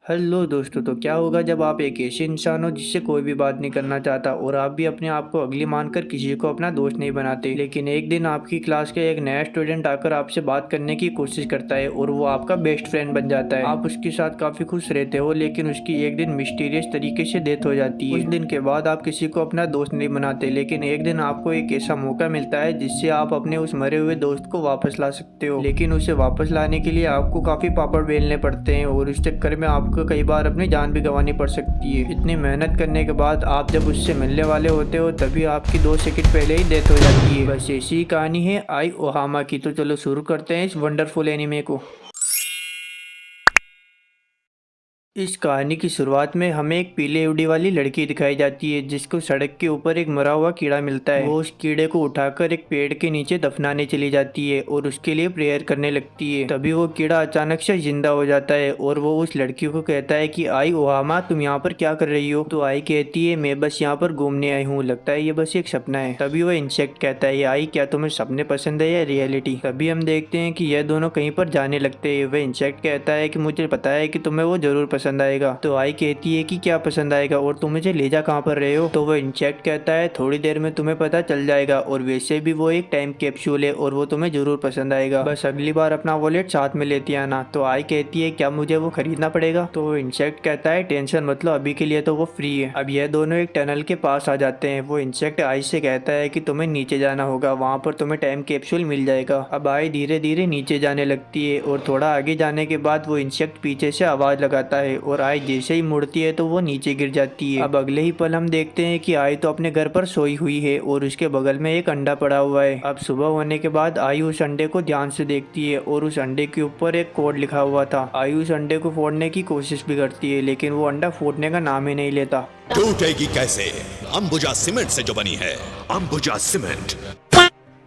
Hello दोस्तों। तो क्या होगा जब आप एक ऐसे इंसान हो जिससे कोई भी बात नहीं करना चाहता और आप भी अपने आप को अगली मानकर किसी को अपना दोस्त नहीं बनाते, लेकिन एक दिन आपकी क्लास का एक नया स्टूडेंट आकर आपसे बात करने की कोशिश करता है और वो आपका बेस्ट फ्रेंड बन जाता है। आप उसके साथ काफी खुश रहते हो, लेकिन उसकी एक दिन मिस्टीरियस तरीके से डेथ हो जाती है। उस दिन के बाद आप किसी को अपना दोस्त नहीं बनाते, लेकिन एक दिन आपको एक ऐसा मौका मिलता है जिससे आप अपने उस मरे हुए दोस्त को वापस ला सकते हो। लेकिन उसे वापस लाने के लिए आपको काफी पापड़ बेलने पड़ते हैं और इस चक्कर में आपको कई बार अपनी जान भी गंवानी पड़ सकती है। इतनी मेहनत करने के बाद आप जब उससे मिलने वाले होते हो तभी आपकी 2 सेकंड पहले ही डेथ हो जाती है। बस ऐसी ही कहानी है आई ओहामा की। तो चलो शुरू करते हैं इस वंडरफुल एनीमे को। इस कहानी की शुरुआत में हमें एक पीले एवडी वाली लड़की दिखाई जाती है जिसको सड़क के ऊपर एक मरा हुआ कीड़ा मिलता है। वो उस कीड़े को उठाकर एक पेड़ के नीचे दफनाने चली जाती है और उसके लिए प्रेयर करने लगती है। तभी वो कीड़ा अचानक से जिंदा हो जाता है और वो उस लड़की को कहता है कि आई ओहामा, तुम यहाँ पर क्या कर रही हो? तो आई कहती है, मैं बस यहाँ पर घूमने आई हूँ, लगता है ये बस एक सपना है। तभी वो इंसेक्ट कहता है, आई क्या तुम्हें सपने पसंद है या रियलिटी? तभी हम देखते हैं कि यह दोनों कहीं पर जाने लगते हैं। वह इंसेक्ट कहता है कि मुझे पता है कि तुम्हें वो जरूर पसंद आएगा। तो आई कहती है कि क्या पसंद आएगा और तुम मुझे ले जा कहाँ पर रहे हो? तो वो इंसेक्ट कहता है, थोड़ी देर में तुम्हें पता चल जाएगा और वैसे भी वो एक टाइम कैप्सूल है और वो तुम्हें जरूर पसंद आएगा, बस अगली बार अपना वॉलेट साथ में लेती आना। तो आई कहती है, क्या मुझे वो खरीदना पड़ेगा? तो वो इंसेक्ट कहता है, टेंशन मत लो, अभी के लिए तो वो फ्री है। अब यह दोनों एक टनल के पास आ जाते हैं। वो इंसेक्ट आई से कहता है कि तुम्हें नीचे जाना होगा, वहाँ पर तुम्हें टाइम कैप्सूल मिल जाएगा। अब आई धीरे धीरे नीचे जाने लगती है और थोड़ा आगे जाने के बाद वो इंसेक्ट पीछे से आवाज लगाता है और आई जैसे ही मुड़ती है तो वो नीचे गिर जाती है। अब अगले ही पल हम देखते हैं कि आई तो अपने घर पर सोई हुई है और उसके बगल में एक अंडा पड़ा हुआ है। अब सुबह होने के बाद आई उस अंडे को ध्यान से देखती है और उस अंडे के ऊपर एक कोड लिखा हुआ था। आई उस अंडे को फोड़ने की कोशिश भी करती है, लेकिन वो अंडा फूटने का नाम ही नहीं लेता। टूटेगी कैसे? अंबुजा सीमेंट से जो बनी है। अंबुजा सीमेंट।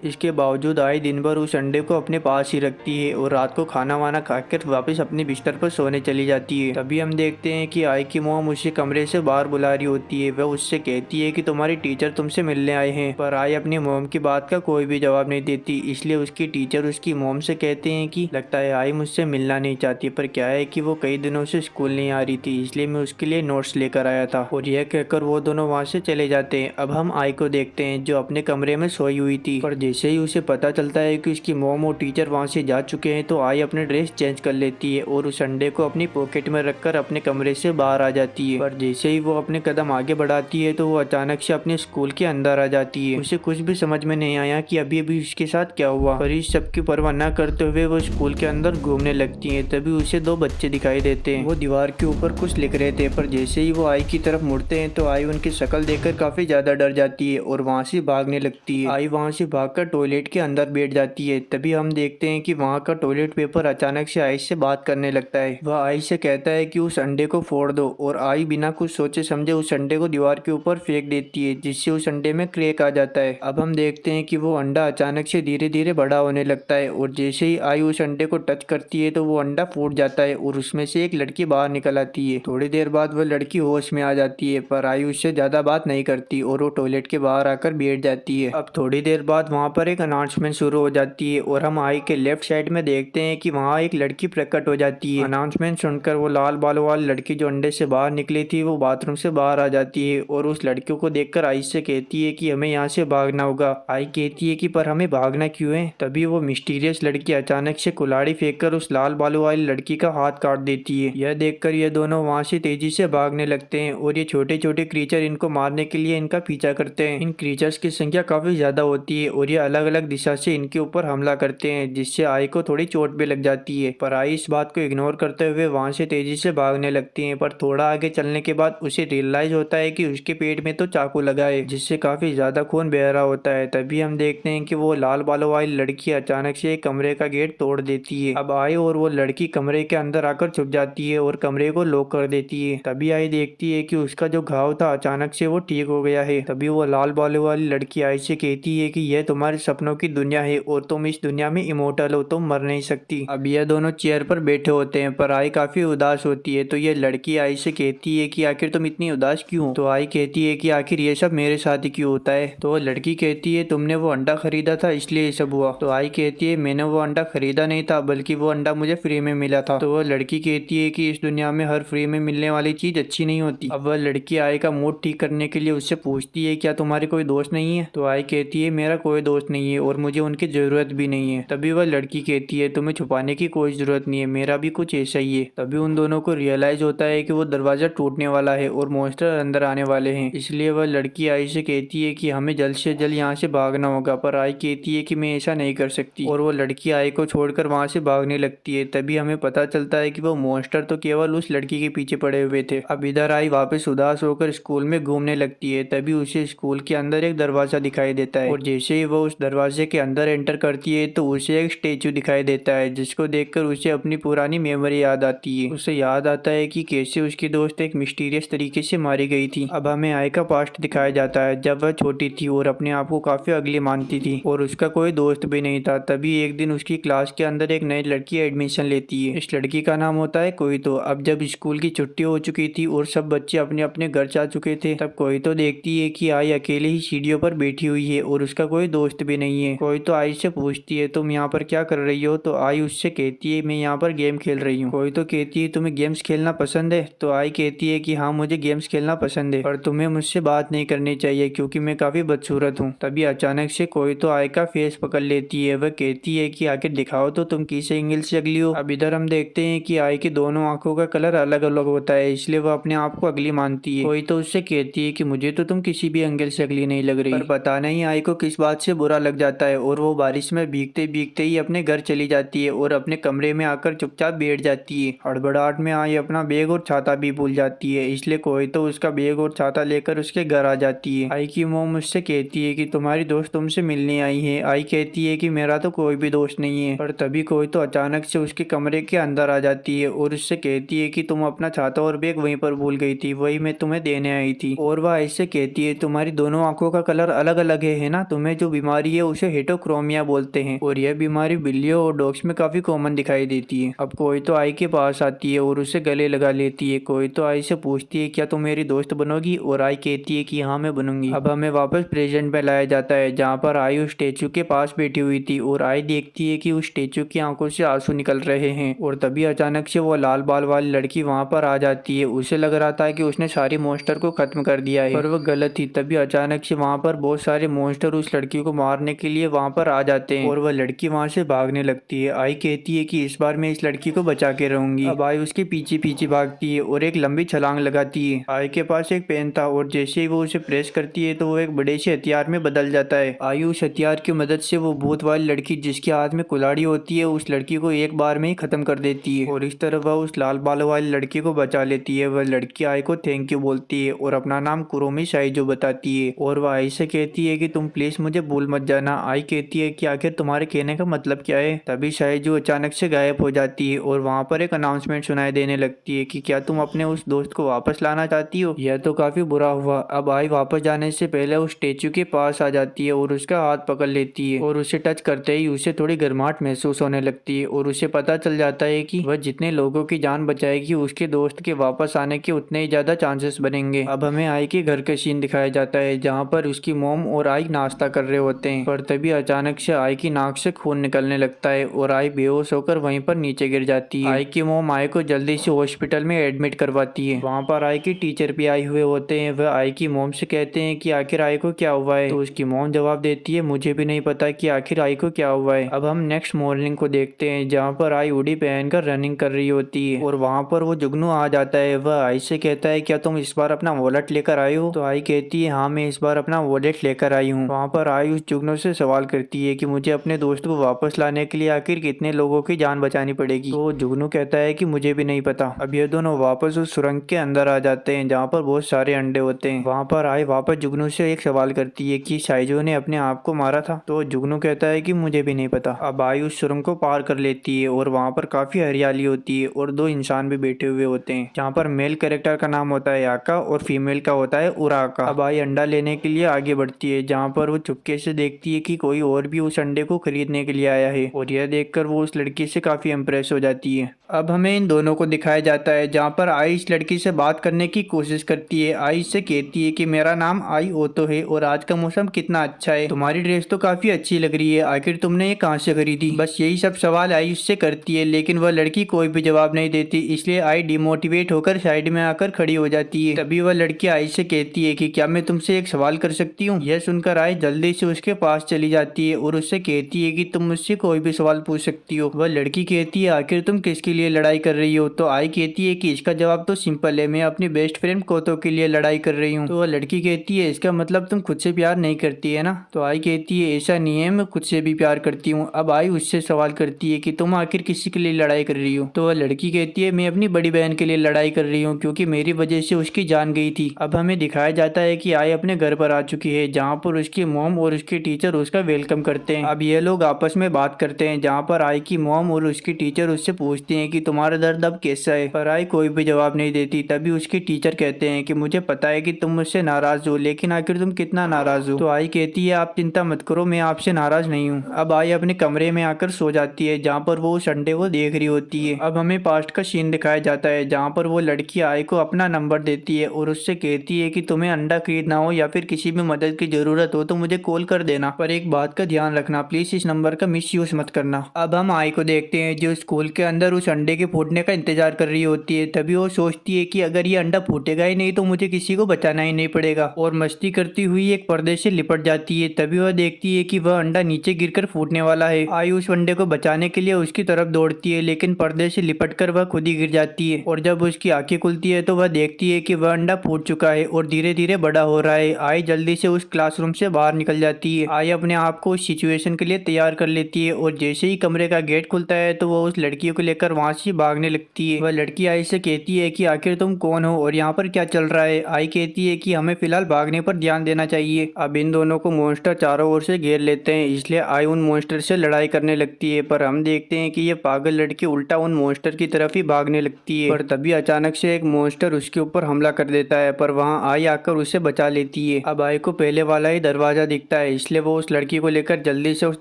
इसके बावजूद आई दिन भर उस अंडे को अपने पास ही रखती है और रात को खाना वाना खाकर वापस अपने बिस्तर पर सोने चली जाती है। तभी हम देखते हैं कि आई की मॉम उसे कमरे से बाहर बुला रही होती है। वह उससे कहती है कि तुम्हारी टीचर तुमसे मिलने आए हैं, पर आई अपनी मॉम की बात का कोई भी जवाब नहीं देती। इसलिए उसकी टीचर उसकी मॉम से कहते हैं कि लगता है आई मुझसे मिलना नहीं चाहती, पर क्या है कि वो कई दिनों से स्कूल नहीं आ रही थी, इसलिए मैं उसके लिए नोट्स लेकर आया था। और यह कहकर वो दोनों वहाँ से चले जाते हैं। अब हम आई को देखते हैं जो अपने कमरे में सोई हुई थी, पर जैसे ही उसे पता चलता है कि उसकी मॉम और टीचर वहाँ से जा चुके हैं तो आई अपने ड्रेस चेंज कर लेती है और उस अंडे को अपनी पॉकेट में रखकर अपने कमरे से बाहर आ जाती है। पर जैसे ही वो अपने कदम आगे बढ़ाती है तो वो अचानक से अपने स्कूल के अंदर आ जाती है। उसे कुछ भी समझ में नहीं आया कि अभी अभी उसके साथ क्या हुआ, पर इस सब की परवाह न करते हुए वो स्कूल के अंदर घूमने लगती है। तभी उसे 2 बच्चे दिखाई देते हैं। वो दीवार के ऊपर कुछ लिख रहे थे, पर जैसे ही वो आई की तरफ मुड़ते हैं तो आई उनकी शक्ल देखकर काफी ज्यादा डर जाती है और वहाँ से भागने लगती है। आई वहाँ से भागकर टॉयलेट के अंदर बैठ जाती है। तभी हम देखते हैं कि वहाँ का टॉयलेट पेपर अचानक से आई से बात करने लगता है। वह आई से कहता है कि उस अंडे को फोड़ दो और आई बिना कुछ सोचे समझे उस अंडे को दीवार के ऊपर फेंक देती है, जिससे उस अंडे में क्रैक आ जाता है। अब हम देखते हैं कि वो अंडा अचानक से धीरे धीरे बड़ा होने लगता है और जैसे ही आई उस अंडे को टच करती है तो वो अंडा फूट जाता है और उसमें से एक लड़की बाहर निकल आती है। थोड़ी देर बाद वह लड़की होश में आ जाती है, पर आई उससे ज्यादा बात नहीं करती और वो टॉयलेट के बाहर आकर बैठ जाती है। अब थोड़ी देर बाद वहाँ पर एक अनाउंसमेंट शुरू हो जाती है और हम आई के लेफ्ट साइड में देखते हैं कि वहाँ एक लड़की प्रकट हो जाती है। अनाउंसमेंट सुनकर वो लाल बालों वाली लड़की जो अंडे से बाहर निकली थी वो बाथरूम से बाहर आ जाती है और उस लड़कियों को देखकर आई से कहती है कि हमें यहाँ से भागना होगा। आई कहती है कि पर हमें भागना क्यों है? तभी वो मिस्टीरियस लड़की अचानक से कुल्हाड़ी फेंककर उस लाल बालों वाली लड़की का हाथ काट देती है। यह देखकर ये दोनों वहाँ से तेजी से भागने लगते हैं और ये छोटे छोटे क्रीचर इनको मारने के लिए इनका पीछा करते हैं। इन क्रीचर्स की संख्या काफी ज्यादा होती है और ये अलग अलग दिशा से इनके ऊपर हमला करते हैं, जिससे आई को थोड़ी चोट भी लग जाती है। पर आई इस बात को इग्नोर करते हुए वहां से तेजी से भागने लगती है। पर थोड़ा आगे चलने के बाद उसे रियलाइज होता है कि उसके पेट में तो चाकू लगा है, जिससे काफी ज्यादा खून बह रहा होता है। तभी हम देखते हैं कि वो लाल बालों वाली लड़की अचानक से एक कमरे का गेट तोड़ देती है। अब आई और वो लड़की कमरे के अंदर आकर छुप जाती है और कमरे को लॉक कर देती है। तभी आई देखती है कि उसका जो घाव था अचानक से वो ठीक हो गया है। तभी वो लाल बालों वाली लड़की आई से कहती है कि यह तुम्हारे तुम्हारे सपनों की दुनिया है और तुम इस दुनिया में इमोर्टल हो, तुम मर नहीं सकती। अब ये दोनों चेयर पर बैठे होते हैं पर आई काफी उदास होती है। तो ये लड़की आई से कहती है कि आखिर तुम इतनी उदास क्यों हो? तो आई कहती है कि आखिर ये सब मेरे साथ ही क्यों होता है? तो लड़की कहती है तुमने वो अंडा खरीदा था इसलिए ये सब हुआ। तो आई कहती है मैंने वो अंडा खरीदा नहीं था, बल्कि वो अंडा मुझे फ्री में मिला था। तो वह लड़की कहती है कि इस दुनिया में हर फ्री में मिलने वाली चीज अच्छी नहीं होती। अब वह लड़की आई का मूड ठीक करने के लिए उससे पूछती है क्या तुम्हारे कोई दोस्त नहीं है? तो आई कहती है मेरा कोई दोस्त नहीं है और मुझे उनकी जरूरत भी नहीं है। तभी वह लड़की कहती है तुम्हें छुपाने की कोई जरूरत नहीं है, मेरा भी कुछ ऐसा ही है। तभी उन दोनों को रियलाइज होता है कि वो दरवाजा टूटने वाला है और मॉन्स्टर अंदर आने वाले हैं। इसलिए वह लड़की आई से कहती है कि हमें जल्द से जल्द यहाँ से भागना होगा। पर आई कहती है कि मैं ऐसा नहीं कर सकती और वो लड़की आई को छोड़कर वहाँ से भागने लगती है। तभी हमें पता चलता है कि वो मॉन्स्टर तो केवल उस लड़की के पीछे पड़े हुए थे। अब इधर आई वापस उदास होकर स्कूल में घूमने लगती है। तभी उसे स्कूल के अंदर एक दरवाजा दिखाई देता है और जैसे ही वो उस दरवाजे के अंदर एंटर करती है तो उसे एक स्टेचू दिखाई देता है, जिसको देखकर उसे अपनी पुरानी मेमोरी याद आती है। उसे याद आता है कि कैसे उसकी दोस्त एक मिस्टीरियस तरीके से मारी गई थी। अब हमें आई का पास्ट दिखाया जाता है जब वह छोटी थी और अपने आप को काफी अगली मानती थी और उसका कोई दोस्त भी नहीं था। तभी एक दिन उसकी क्लास के अंदर एक नई लड़की एडमिशन लेती है। इस लड़की का नाम होता है कोई। तो अब जब स्कूल की छुट्टी हो चुकी थी और सब बच्चे अपने अपने घर जा चुके थे, तब कोई तो देखती है कि आई अकेले ही सीढ़ियों पर बैठी हुई है और उसका कोई दोस्त भी नहीं है। कोई तो आई से पूछती है तुम यहाँ पर क्या कर रही हो? तो आई उससे कहती है मैं यहाँ पर गेम खेल रही हूँ। कोई तो कहती है तुम्हें गेम्स खेलना पसंद है? तो आई कहती है कि हाँ मुझे गेम्स खेलना पसंद है, पर तुम्हें मुझसे बात नहीं करनी चाहिए क्योंकि मैं काफी बदसूरत हूँ। तभी अचानक से कोई तो आई का फेस पकड़ लेती है। वह कहती है कि आखिर दिखाओ तो तुम किस एंगल से अगली हो। अब इधर हम देखते हैं कि आई की दोनों आंखों का कलर अलग अलग होता है, इसलिए वह अपने आप को अगली मानती है। कोई तो उससे कहती है कि मुझे तो तुम किसी भी एंगल से अगली नहीं लग रही। पर पता नहीं आई को किस बात से बुरा लग जाता है और वो बारिश में भीगते भीगते ही अपने घर चली जाती है और अपने कमरे में आकर चुपचाप बैठ जाती है। हड़बड़ाहट में आई अपना बैग और छाता भी भूल जाती है, इसलिए कोई तो उसका बैग और छाता लेकर उसके घर आ जाती है। आई की मोम उससे कहती है कि तुम्हारी दोस्त तुमसे मिलने आई है। आई कहती है कि मेरा तो कोई भी दोस्त नहीं है। पर तभी कोई तो अचानक से उसके कमरे के अंदर आ जाती है और उससे कहती है कि तुम अपना छाता और बैग वहीं पर भूल गई थी, वही मैं तुम्हें देने आई थी। और वह ऐसे कहती है तुम्हारी दोनों आंखों का कलर अलग अलग है ना? तुम्हें जो बीमारी है उसे हेटोक्रोमिया बोलते हैं और यह बीमारी बिल्लियों और डॉग्स में काफी कॉमन दिखाई देती है। अब कोई तो आई के पास आती है और उसे गले लगा लेती है। कोई तो आई से पूछती है क्या तुम मेरी दोस्त बनोगी? और आई कहती है कि हाँ मैं बनूंगी। अब हमें वापस प्रेजेंट में लाया जाता है जहाँ पर आई उस स्टेचू के पास बैठी हुई थी और आई देखती है कि उस स्टेचू की आंखों से आंसू निकल रहे हैं। और तभी अचानक से वो लाल बाल वाली लड़की वहाँ पर आ जाती है। उसे लग रहा था कि उसने सारे मॉन्स्टर को खत्म कर दिया है, पर वह गलत थी। तभी अचानक से वहाँ पर बहुत सारे मॉन्स्टर उस लड़की को मारने के लिए वहाँ पर आ जाते हैं और वह लड़की वहाँ से भागने लगती है। आई कहती है कि इस बार मैं इस लड़की को बचा के रहूंगी। अब आई उसके पीछे पीछे भागती है और एक लंबी छलांग लगाती है। आई के पास एक पेन था और जैसे ही वो उसे प्रेस करती है तो वो एक बड़े से हथियार में बदल जाता है। आई उस हथियार की मदद से वो भूत वाली लड़की जिसके हाथ में कुल्हाड़ी होती है उस लड़की को एक बार में ही खत्म कर देती है और इस तरह वह उस लाल बालों वाली लड़की को बचा लेती है। वह लड़की आई को थैंक यू बोलती है और अपना नाम कुरोमी साइजो बताती है और वह आई से कहती है कि तुम प्लीज मुझे भूल मत जाना। आई कहती है कि आखिर तुम्हारे कहने का मतलब क्या है? तभी साइजो अचानक से गायब हो जाती है और वहाँ पर एक अनाउंसमेंट सुनाई देने लगती है कि क्या तुम अपने उस दोस्त को वापस लाना चाहती हो? यह तो काफी बुरा हुआ। अब आई वापस जाने से पहले उस स्टेचू के पास आ जाती है और उसका हाथ पकड़ लेती है और उसे टच करते ही उसे थोड़ी गर्माहट महसूस होने लगती है और उसे पता चल जाता है कि वह जितने लोगों की जान बचाएगी उसके दोस्त के वापस आने के उतने ही ज्यादा चांसेस बनेंगे। अब हमें आई के घर का सीन दिखाया जाता है जहाँ पर उसकी मोम और आई नाश्ता कर रहे होते हैं। पर तभी अचानक से आई की नाक से खून निकलने लगता है और आई बेहोश होकर वहीं पर नीचे गिर जाती है। आई की मोम आई को जल्दी से हॉस्पिटल में एडमिट करवाती है। वहाँ पर आई की टीचर भी आए हुए होते हैं। वह आई की मोम से कहते हैं कि आखिर आई को क्या हुआ है? तो उसकी मोम जवाब देती है मुझे भी नहीं पता कि आखिर आई को क्या हुआ है। अब हम नेक्स्ट मॉर्निंग को देखते हैं जहाँ पर आई हुडी पहनकर रनिंग कर रही होती है और वहाँ पर वो जुगनू आ जाता है। वह आई से कहता है क्या तुम इस बार अपना वॉलेट लेकर आई हो? तो आई कहती है हाँ मैं इस बार अपना वॉलेट लेकर आई हूँ। वहाँ पर आई उस जुगनू से सवाल करती है कि मुझे अपने दोस्त को वापस लाने के लिए आखिर कितने लोगों की जान बचानी पड़ेगी? तो जुगनू कहता है कि मुझे भी नहीं पता। अब ये दोनों वापस उस सुरंग के अंदर आ जाते हैं जहाँ पर बहुत सारे अंडे होते हैं। वहाँ पर आई वापस जुगनू से एक सवाल करती है कि साइजो ने अपने आप को मारा था? तो जुगनू कहता है कि मुझे भी नहीं पता। अब आई उस सुरंग को पार कर लेती है और वहाँ पर काफी हरियाली होती है और दो इंसान भी बैठे हुए होते हैं जहाँ पर मेल कैरेक्टर का नाम होता है याका और फीमेल का होता है उराका। अब आई अंडा लेने के लिए आगे बढ़ती है जहाँ पर वो चुपके से देखती है कि कोई और भी उस अंडे को खरीदने के लिए आया है और यह देखकर वो उस लड़की से काफी इम्प्रेस हो जाती है। अब हमें इन दोनों को दिखाया जाता है जहाँ पर आई इस लड़की से बात करने की कोशिश करती है। आई इससे कहती है कि मेरा नाम आई ओतो है और आज का मौसम कितना अच्छा है, तुम्हारी ड्रेस तो काफी अच्छी लग रही है, आखिर तुमने ये कहाँ से खरीदी। बस यही सब सवाल आई उससे करती है, लेकिन वह लड़की कोई भी जवाब नहीं देती, इसलिए आई डिमोटिवेट होकर साइड में आकर खड़ी हो जाती है। तभी वह लड़की आई से कहती है कि क्या मैं तुमसे एक सवाल कर सकती हूँ। यह सुनकर आई जल्दी से उसके पास चली जाती है और उससे कहती है कि तुम मुझसे कोई भी सवाल पूछ सकती हो। वह लड़की कहती है आखिर तुम किसके लिए लड़ाई कर रही हो। तो आई कहती है कि इसका जवाब तो सिंपल है, मैं अपनी बेस्ट फ्रेंड कोतो के लिए लड़ाई कर रही हूँ। तो वह लड़की कहती है इसका मतलब तुम खुद से प्यार नहीं करती है ना। तो आई कहती है ऐसा नहीं है, मैं खुद से भी प्यार करती हूँ। अब आई उससे सवाल करती है कि तुम आखिर किसी के लिए लड़ाई कर रही हो। तो वह लड़की कहती है मैं अपनी बड़ी बहन के लिए लड़ाई कर रही हूँ क्योंकि मेरी वजह से उसकी जान गई थी। अब हमें दिखाया जाता है कि आई अपने घर पर आ चुकी है जहाँ पर उसकी मॉम और उसके टीचर उसका वेलकम करते हैं। अब ये लोग आपस में बात करते हैं जहाँ पर आई की मॉम और उसकी टीचर उससे पूछते हैं कि तुम्हारा दर्द अब कैसा है, पर आई कोई भी जवाब नहीं देती। तभी उसके टीचर कहते हैं कि मुझे पता है कि तुम मुझसे नाराज हो, लेकिन आखिर तुम कितना नाराज हो। तो आई कहती है आप चिंता मत करो, मैं आपसे नाराज नहीं हूँ। अब आई अपने कमरे में आकर सो जाती है जहाँ पर वो उस अंडे को देख रही होती है। अब हमें पास्ट का सीन दिखाया जाता है जहाँ पर वो लड़की आई को अपना नंबर देती है और उससे कहती है कि तुम्हें अंडा खरीदना हो या फिर किसी भी मदद की जरूरत हो तो मुझे कॉल कर देना, पर एक बात का ध्यान रखना, प्लीज इस नंबर का मिस यूज मत करना। अब हम आई को देखते हैं जो स्कूल के अंदर उस अंडे के फूटने का इंतजार कर रही होती है। तभी वो सोचती है कि अगर ये अंडा फूटेगा ही नहीं तो मुझे किसी को बचाना ही नहीं पड़ेगा, और मस्ती करती हुई एक पर्दे से लिपट जाती है। तभी वह देखती है कि वह अंडा नीचे गिरकर फूटने वाला है। आई उस अंडे को बचाने के लिए उसकी तरफ दौड़ती है, लेकिन पर्दे से लिपटकर वह खुद ही गिर जाती है और जब उसकी आंखें खुलती है तो वह देखती है कि वह अंडा फूट चुका है और धीरे धीरे बड़ा हो रहा है। आई जल्दी से उस क्लासरूम से बाहर निकल जाती है। आई अपने आप को उस सिचुएशन के लिए तैयार कर लेती है और जैसे ही कमरे का गेट खुलता है तो वह उस लड़की को लेकर वहां से भागने लगती है। वह लड़की आई से कहती है कि आखिर तुम कौन हो और यहाँ पर क्या चल रहा है। आई कहती है कि हमें फिलहाल भागने पर ध्यान देना चाहिए। अब इन दोनों को मॉन्स्टर चारों ओर से घेर लेते हैं, इसलिए आई उन मॉन्स्टर से लड़ाई करने लगती है, पर हम देखते हैं कि ये पागल लड़की उल्टा उन मॉन्स्टर की तरफ ही भागने लगती है। पर तभी अचानक से एक मॉन्स्टर उसके ऊपर हमला कर देता है, पर वहाँ आई आकर उसे बचा लेती है। अब आई को पहले वाला ही दरवाजा दिखता है, इसलिए वो उस लड़की को लेकर जल्दी से उस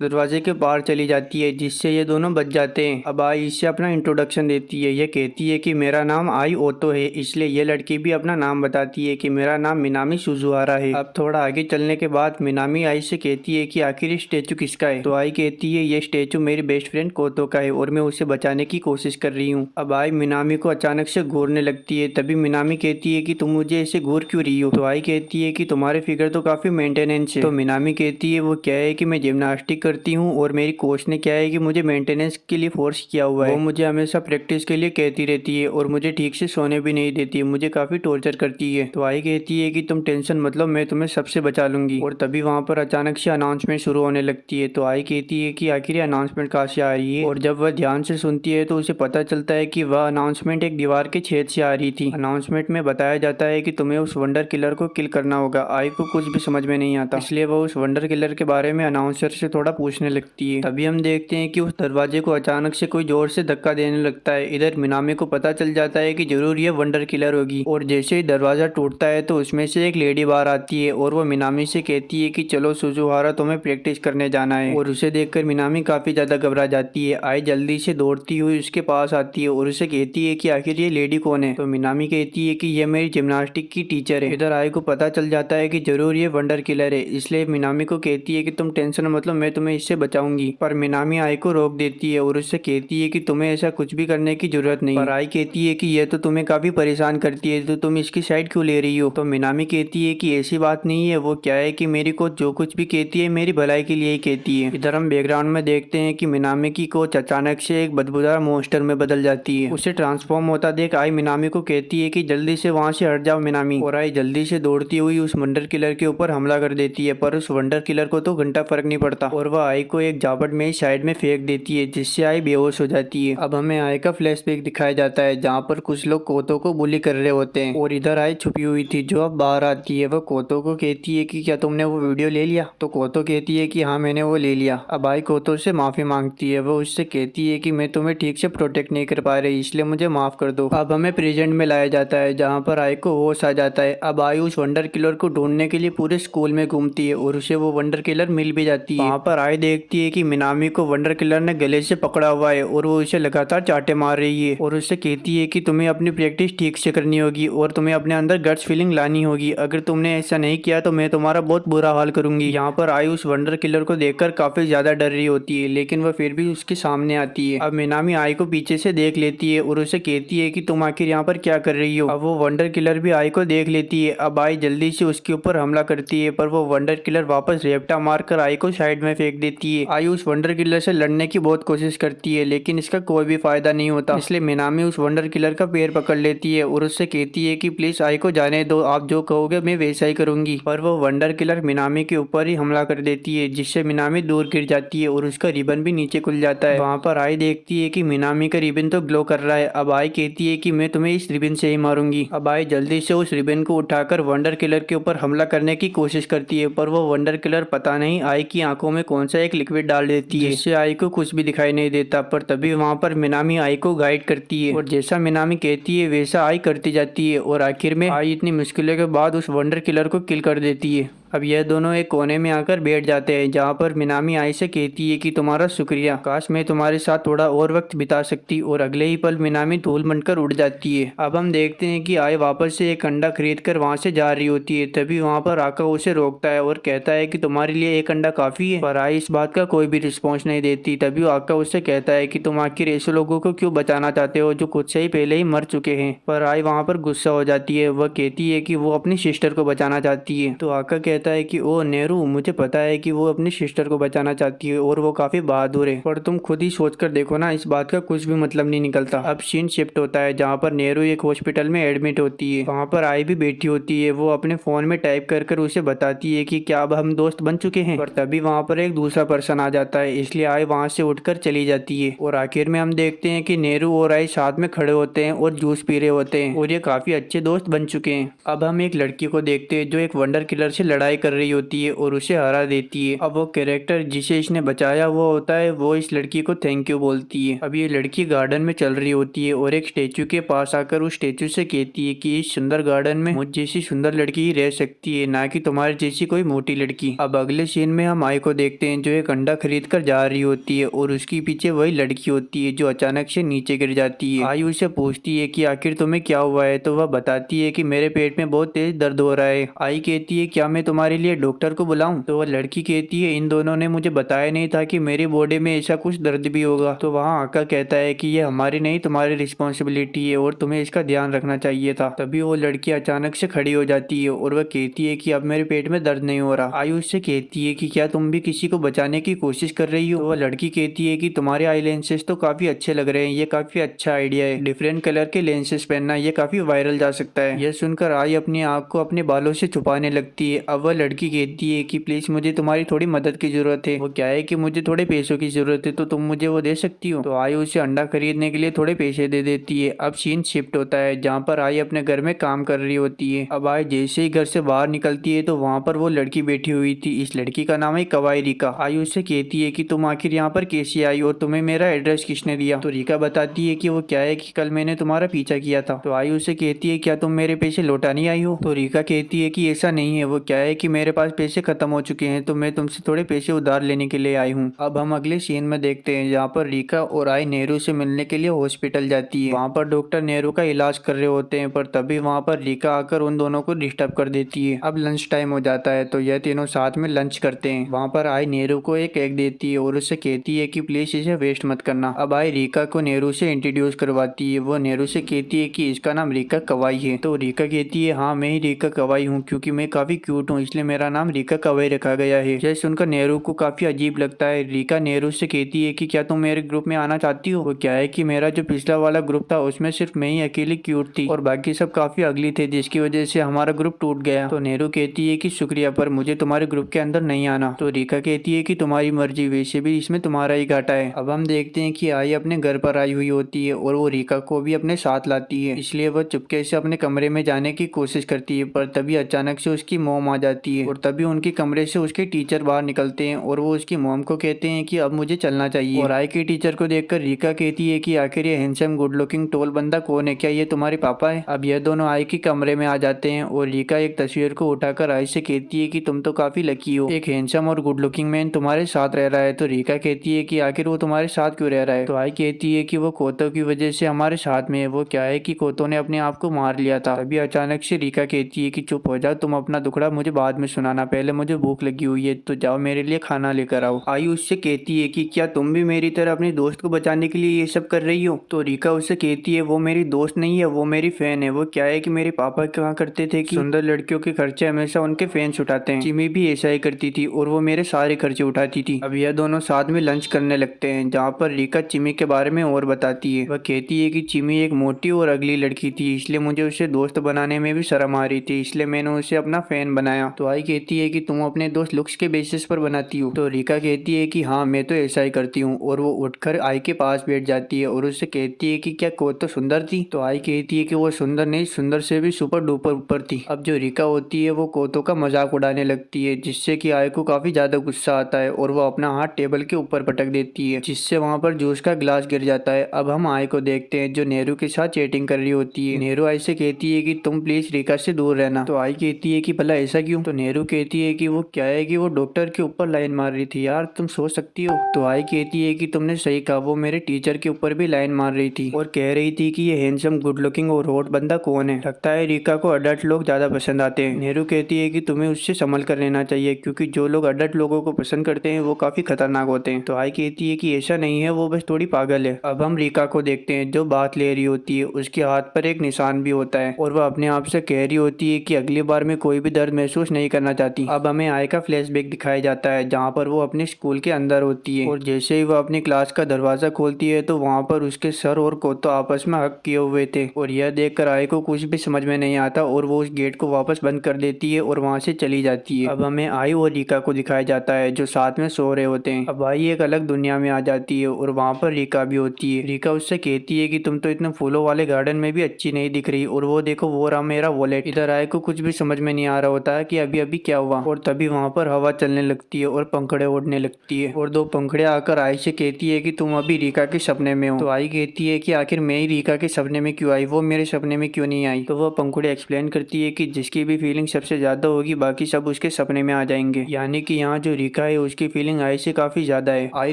दरवाजे के बाहर चली जाती है, जिससे ये दोनों बच जाते हैं। अब आई इससे अपना इंट्रोडक्शन देती है। ये कहती है कि मेरा नाम आई ओतो है, इसलिए ये लड़की भी अपना नाम बताती है कि मेरा नाम मिनामी सुजुहारा है। अब थोड़ा आगे चलने के बाद मिनामी आई से कहती है कि आखिर ये स्टेचू किसका है। तो आई कहती है ये स्टेचू मेरी बेस्ट फ्रेंड कोतो का है और मैं उसे बचाने की कोशिश कर रही हूँ। अब आई मिनामी को अचानक से घूरने लगती है। तभी मिनामी कहती है कि तुम मुझे ऐसे घूर क्यों रही हो। तो आई कहती है कि तुम्हारे फिगर तो काफी मेंटेनेंस है। तो मिनामी कहती है वो क्या है कि मैं जिम्नास्टिक करती हूँ और मेरी कोच ने क्या है कि मुझे मेंटेनेंस के लिए फोर्स किया हुआ है। वो मुझे हमेशा प्रैक्टिस के लिए कहती रहती है और मुझे ठीक से सोने भी नहीं देती, मुझे काफी टॉर्चर करती है। तो आई कहती है कि तुम टेंशन मत लो, मैं तुम्हें सबसे बचा लूंगी। और तभी वहाँ पर अचानक से अनाउंसमेंट शुरू होने लगती है। तो आई कहती है कि आखिर ये अनाउंसमेंट कहाँ से आ रही है, और जब वह ध्यान से सुनती है तो उसे पता चलता है कि वह अनाउंसमेंट एक दीवार के छेद से आ रही थी। अनाउंसमेंट में बताया जाता है कि तुम्हें उस वंडर किलर को किल करना होगा। आई को कुछ भी समझ में नहीं आता, इसलिए वह उस वंडर किलर के बारे में अनाउंसर से थोड़ा पूछने लगती है। तभी हम देखते हैं कि उस दरवाजे को अचानक से कोई जोर से धक्का देने लगता है। इधर मिनामी को पता चल जाता है कि जरूर ये वंडर किलर होगी, और जैसे ही दरवाजा टूटता है तो उसमें से एक लेडी बाहर आती है और वो मिनामी से कहती है कि चलो सुजुहारा तुम्हें प्रैक्टिस करने जाना है। और उसे देखकर मिनामी काफी ज्यादा घबरा जाती है। आई जल्दी से दौड़ती हुई उसके पास आती है और उसे कहती है कि आखिर ये लेडी कौन है। तो मिनामी कहती है कि ये मेरी जिम्नास्टिक की टीचर है। इधर आई को पता चल जाता है कि जरूर ये वंडर किलर है, इसलिए मिनामी को कहती है कि तुम टेंशन मत लो, मैं तुम्हें इससे बचाऊंगी। पर मिनामी आई को रोक देती है और उससे कहती है कि तुम्हें ऐसा कुछ भी करने की जरूरत नहीं। पर आई कहती है कि यह तो तुम्हें काफी परेशान करती है, तो तुम इसकी साइड क्यों ले रही हो। तो मिनामी कहती है कि ऐसी बात नहीं है, वो क्या है कि मेरी कोच जो कुछ भी कहती है मेरी भलाई के लिए ही कहती है। इधर हम बैकग्राउंड में देखते हैं कि मिनामी की कोच अचानक से एक बदबूदार मॉन्स्टर में बदल जाती है। उसे ट्रांसफॉर्म होता देख आई मिनामी को कहती है कि जल्दी से वहां से हट जाओ मिनामी। और आई जल्दी से दौड़ती हुई उस वंडर किलर के ऊपर हमला कर देती है, पर उस वंडर किलर को तो घंटा फर्क नहीं पड़ता और वह आई को एक झापट में साइड में फेंक देती है, जिससे आई बेहोश हो जाती है। अब हमें आई का फ्लैशबैक दिखाया जाता है जहाँ पर कुछ लोग कोतो को बुली कर रहे होते हैं और इधर आई छुपी हुई थी जो अब बाहर आती है। वह कोतो को कहती है कि क्या तुमने वो वीडियो ले लिया। तो कोतो कहती है कि हाँ मैंने वो ले लिया। अब आई कोतो से माफी मांगती है। वो उससे कहती है कि मैं तुम्हें ठीक से प्रोटेक्ट नहीं कर पा रही, इसलिए मुझे माफ कर दो। अब हमें प्रेजेंट में लाया जाता है जहाँ पर आई को होश आ जाता है। अब आई उस वंडर किलर को ढूंढने के लिए पूरे स्कूल में घूमती है और उसे वो वंडर किलर मिल भी जाती है। वहाँ पर आई देखती है कि मिनामी को वंडर किलर ने गले से पकड़ा हुआ है और वो उसे लगातार चाटे मार रही है और उससे कहती है कि तुम्हें अपनी प्रैक्टिस ठीक से करनी होगी और तुम्हें अपने अंदर गट्स फीलिंग लानी होगी। अगर तुमने ऐसा नहीं किया तो मैं तुम्हारा बहुत बुरा हाल करूंगी। यहाँ पर आई उस वंडर किलर को देखकर काफी ज्यादा डर रही होती है, लेकिन वह फिर भी उसके सामने आती है। अब मिनामी आई को पीछे से देख लेती है और उसे कहती है कि तुम आखिर यहाँ पर क्या कर रही हो। अब वो वंडर किलर भी आई को देख लेती है। अब आई जल्दी से उसके ऊपर हमला करती है, पर वो वंडर किलर वापस रेपटा मारकर आई को साइड में फेंक देती है। आई उस वंडर किलर से लड़ने की बहुत कोशिश करती है, लेकिन इसका कोई भी फायदा नहीं होता। इसलिए मिनामी उस वंडर किलर का पैर पकड़ लेती है और उससे कहती है कि प्लीज आई को जाने दो, आप जो कहोगे मैं वैसा ही करूंगी। पर वो वंडर किलर मिनामी के ऊपर ही हमला कर देती है, जिससे मिनामी दूर गिर जाती है और उसका रिबन भी नीचे खुल जाता है। वहाँ पर आई देखती है कि मिनामी का रिबन तो ग्लो कर रहा है। अब आई कहती है कि मैं तुम्हें इस रिबन से ही मारूंगी। अब आई जल्दी से उस रिबन को उठाकर वंडर किलर के ऊपर हमला करने की कोशिश करती है, पर वो वंडर किलर पता नहीं आई की आंखों में कौन सा एक लिक्विड डाल देती है, जिससे आई को कुछ भी दिखाई नहीं देता। पर तभी वहाँ पर मिनामी आई को गाइड करती है और जैसा मिनामी कहती है वैसा आई करती जाती है और आखिर में आई इतनी मुश्किलों के बाद उस वंडर किलर को किल कर देती है। अब यह दोनों एक कोने में आकर बैठ जाते हैं, जहाँ पर मिनामी आई से कहती है कि तुम्हारा शुक्रिया, काश मैं तुम्हारे साथ थोड़ा और वक्त बिता सकती। और अगले ही पल मिनामी धूल बनकर उड़ जाती है। अब हम देखते हैं कि आई वापस से एक अंडा खरीद कर वहाँ से जा रही होती है। तभी वहाँ पर आका उसे रोकता है और कहता है कि तुम्हारे लिए एक अंडा काफी है। पर आई इस बात का कोई भी रिस्पॉन्स नहीं देती। तभी आका उससे कहता है कि तुम आखिर ऐसे लोगों को क्यों बचाना चाहते हो जो खुद से ही पहले ही मर चुके हैं। पर आई वहाँ पर गुस्सा हो जाती है। वह कहती है कि वो अपनी सिस्टर को बचाना चाहती है। तो आका कहता है कि ओ नेहरू, मुझे पता है कि वो अपनी सिस्टर को बचाना चाहती है और वो काफी बहादुर है, पर तुम खुद ही सोच कर देखो ना, इस बात का कुछ भी मतलब नहीं निकलता। अब सीन शिफ्ट होता है जहाँ पर नेहरू एक हॉस्पिटल में एडमिट होती है। वहाँ पर आई भी बैठी होती है। वो अपने फोन में टाइप कर कर उसे बताती है कि क्या अब हम दोस्त बन चुके हैं। पर तभी वहाँ पर एक दूसरा पर्सन आ जाता है, इसलिए आई वहाँ से उठकर चली जाती है। और आखिर में हम देखते हैं कि नेहरू और आई साथ में खड़े होते हैं और जूस पी रहे होते हैं और ये काफी अच्छे दोस्त बन चुके हैं। अब हम एक लड़की को देखते हैं जो एक वंडर किलर से लड़ाई कर रही होती है और उसे हरा देती है। अब वो कैरेक्टर जिसे इसने बचाया वो होता है, वो इस लड़की को थैंक यू बोलती है। अब ये लड़की गार्डन में चल रही होती है और एक स्टेचू के पास आकर उस स्टेचू से कहती है कि इस सुंदर गार्डन में मुझ जैसी सुंदर लड़की ही रह सकती है, ना कि तुम्हारे जैसी कोई मोटी लड़की। अब अगले सीन में हम आई को देखते हैं जो एक अंडा खरीद कर जा रही होती है और उसके पीछे वही लड़की होती है जो अचानक से नीचे गिर जाती है। आई उसे पूछती है कि आखिर तुम्हें क्या हुआ है, तो वह बताती है कि मेरे पेट में बहुत तेज दर्द हो रहा है। आई कहती है क्या मैं तुम्हारे लिए डॉक्टर को बुलाऊं, तो वह लड़की कहती है इन दोनों ने मुझे बताया नहीं था कि मेरी बॉडी में ऐसा कुछ दर्द भी होगा। तो वहाँ आका कहता है कि ये हमारी नहीं तुम्हारी रिस्पॉन्सिबिलिटी है और तुम्हें इसका ध्यान रखना चाहिए था। तभी वो लड़की अचानक से खड़ी हो जाती है और वह कहती है कि अब मेरे पेट में दर्द नहीं हो रहा। आयु उससे कहती है कि क्या तुम भी किसी को बचाने की कोशिश कर रही हो। तो वह लड़की कहती है कि तुम्हारे आई लेंसेज तो काफी अच्छे लग रहे हैं, ये काफी अच्छा आइडिया है, डिफरेंट कलर के लेंसेज पहनना ये काफी वायरल जा सकता है। यह सुनकर आई अपनी आँख को अपने बालों से छुपाने लगती है। अब वह लड़की कहती है कि प्लीज मुझे तुम्हारी थोड़ी मदद की जरूरत है। वो क्या है कि मुझे थोड़े पैसों की जरूरत है, तो तुम मुझे वो दे सकती हो। तो आई उसे अंडा खरीदने के लिए थोड़े पैसे दे देती है। अब सीन शिफ्ट होता है जहाँ पर आई अपने घर में काम कर रही होती है। अब आई जैसे ही घर से बाहर निकलती है तो वहाँ पर वो लड़की बैठी हुई थी। इस लड़की का नाम है कवाई रिका। आई उससे कहती है कि तुम आखिर यहाँ पर कैसे आई और तुम्हें मेरा एड्रेस किसने दिया। तो रिका बताती है कि वो क्या है कि कल मैंने तुम्हारा पीछा किया था। तो आई उससे कहती है क्या तुम मेरे पैसे लौटा नहीं आई हो। तो रिका कहती है कि ऐसा नहीं है, वो क्या है कि मेरे पास पैसे खत्म हो चुके हैं, तो मैं तुमसे थोड़े पैसे उधार लेने के लिए आई हूँ। अब हम अगले सीन में देखते हैं जहाँ पर रिका और आई नेहरू से मिलने के लिए हॉस्पिटल जाती है। वहाँ पर डॉक्टर नेहरू का इलाज कर रहे होते हैं, पर तभी वहाँ पर रिका आकर उन दोनों को डिस्टर्ब कर देती है। अब लंच टाइम हो जाता है तो यह तीनों साथ में लंच करते हैं। वहाँ पर आई नेहरू को एक एग देती है और उससे कहती है कि प्लीज इसे वेस्ट मत करना। अब आई रिका को नेहरू से इंट्रोड्यूस करवाती है। वो नेहरू से कहती है कि इसका नाम रिका कवाई है। तो रिका कहती है हाँ मैं ही रिका कवाई हूँ, क्योंकि मैं काफी क्यूट हूँ इसलिए मेरा नाम रिका कवाई रखा गया है। यह सुनकर नेहरू को काफी अजीब लगता है। रिका नेहरू से कहती है कि क्या तुम मेरे ग्रुप में आना चाहती हो। वो क्या है कि मेरा जो पिछला वाला ग्रुप था उसमें सिर्फ मैं ही अकेली क्यूट थी और बाकी सब काफी अगली थे, जिसकी वजह से हमारा ग्रुप टूट गया। तो नेहरू कहती है कि शुक्रिया, पर मुझे तुम्हारे ग्रुप के अंदर नहीं आना। तो रिका कहती है कि तुम्हारी मर्जी, वैसे भी इसमें तुम्हारा ही घाटा है। अब हम देखते हैं कि आई अपने घर पर आई हुई होती है और वो रिका को भी अपने साथ लाती है, इसलिए वह चुपके से अपने कमरे में जाने की कोशिश करती है। पर तभी अचानक से उसकी मॉम आ जाती जाती है। और तभी उनके कमरे से उसके टीचर बाहर निकलते हैं और वो उसकी मॉम को कहते हैं कि अब मुझे चलना चाहिए। और आई के टीचर को देखकर रीका कहती है कि आखिर ये हैंडसम गुड लुकिंग टोल बंदा कौन है, क्या ये तुम्हारे पापा है। अब यह दोनों आई के कमरे में आ जाते हैं और रीका एक तस्वीर को उठाकर आई से कहती है कि तुम तो काफी लकी हो, एक हैंडसम और गुड लुकिंग मैन तुम्हारे साथ रह रहा है। तो रीका कहती है कि आखिर वो तुम्हारे साथ क्यों रह रहा है। तो आई कहती है कि वो कोतो की वजह से हमारे साथ में है। वो क्या है कि कोतो ने अपने आप को मार लिया था। तभी अचानक से रीका कहती है कि चुप हो जाओ, तुम अपना दुखड़ा मुझे बाद में सुनाना, पहले मुझे भूख लगी हुई है, तो जाओ मेरे लिए खाना लेकर आओ। आई उससे कहती है कि क्या तुम भी मेरी तरह अपने दोस्त को बचाने के लिए ये सब कर रही हो। तो रीका उससे कहती है वो मेरी दोस्त नहीं है, वो मेरी फैन है। वो क्या है कि मेरे पापा कहा करते थे कि सुंदर लड़कियों के खर्चे हमेशा उनके फैंस उठाते हैं। चिमी भी ऐसा ही करती थी और वो मेरे सारे खर्चे उठाती थी। अब यह दोनों साथ में लंच करने लगते हैं, जहाँ पर रीका चिमी के बारे में और बताती है। वह कहती है कि चिमी एक मोटी और अगली लड़की थी, इसलिए मुझे उसे दोस्त बनाने में भी शर्म आ रही थी, इसलिए मैंने उसे अपना फैन बनाया। तो आई कहती है कि तुम अपने दोस्त लुक्स के बेसिस पर बनाती हो। तो रीका कहती है कि हाँ मैं तो ऐसा ही करती हूँ। और वो उठकर आई के पास बैठ जाती है और उससे कहती है कि क्या कोतो सुंदर थी। तो आई कहती है कि वो सुंदर नहीं, सुंदर से भी सुपर डुपर ऊपर थी। अब जो रीका होती है वो कोतो का मजाक उड़ाने लगती है, जिससे कि आई को काफी ज्यादा गुस्सा आता है और वो अपना हाथ टेबल के ऊपर पटक देती है, जिससे वहाँ पर जूस का गिलास गिर जाता है। अब हम आई को देखते हैं जो नेहरू के साथ चैटिंग कर रही होती है। नेहरू आई से कहती है कि तुम प्लीज रीका से दूर रहना। तो आई कहती है कि भला ऐसा क्यों। तो नेहरू कहती है कि वो क्या है कि वो डॉक्टर के ऊपर लाइन मार रही थी, यार तुम सोच सकती हो। तो आई कहती है कि तुमने सही कहा, वो मेरे टीचर के ऊपर भी लाइन मार रही थी और कह रही थी कि ये हैंडसम गुड लुकिंग और हॉट बंदा कौन है। लगता है रीका को अडल्ट लोग ज्यादा पसंद आते हैं। नेहरू कहती है कि तुम्हें उससे संभल कर लेना चाहिए, क्योंकि जो लोग अडल्ट लोगों को पसंद करते हैं वो काफी खतरनाक होते हैं। तो आई कहती है कि ऐसा नहीं है, वो बस थोड़ी पागल है। अब हम रीका को देखते हैं जो बात ले रही होती है, उसके हाथ पर एक निशान भी होता है और वह अपने आप से कह रही होती है कि अगली बार में कोई भी दर्द महसूस नहीं करना चाहती। अब हमें आई का फ्लैशबैक दिखाया जाता है जहाँ पर वो अपने स्कूल के अंदर होती है और जैसे ही वह अपनी क्लास का दरवाजा खोलती है तो वहाँ पर उसके सर और कोतो आपस में हक किए हुए थे। और यह देखकर आई को कुछ भी समझ में नहीं आता और वो उस गेट को वापस बंद कर देती है और वहाँ से चली जाती है। अब हमें आई और रीका को दिखाया जाता है जो साथ में सो रहे होते हैं। अब आई एक अलग दुनिया में आ जाती है और वहाँ पर रीका भी होती है। रीका उससे कहती है कि तुम तो इतने फूलों वाले गार्डन में भी अच्छी नहीं दिख रही, और वो देखो वो रहा मेरा वॉलेट। इधर आई को कुछ भी समझ में नहीं आ रहा होता है कि अभी अभी क्या हुआ। और तभी वहाँ पर हवा चलने लगती है और पंखड़े उड़ने लगती है और दो पंखड़े आकर आई से कहती है कि तुम अभी रीका के सपने में हो। तो आई कहती है कि आखिर मैं ही रीका के सपने में क्यों आई, वो मेरे सपने में क्यों नहीं आई। तो वह पंखुड़ी एक्सप्लेन करती है कि जिसकी भी फीलिंग सबसे ज्यादा होगी बाकी सब उसके सपने में आ जाएंगे, यानी कि यहाँ जो रीका है उसकी फीलिंग आई से काफी ज्यादा है। आई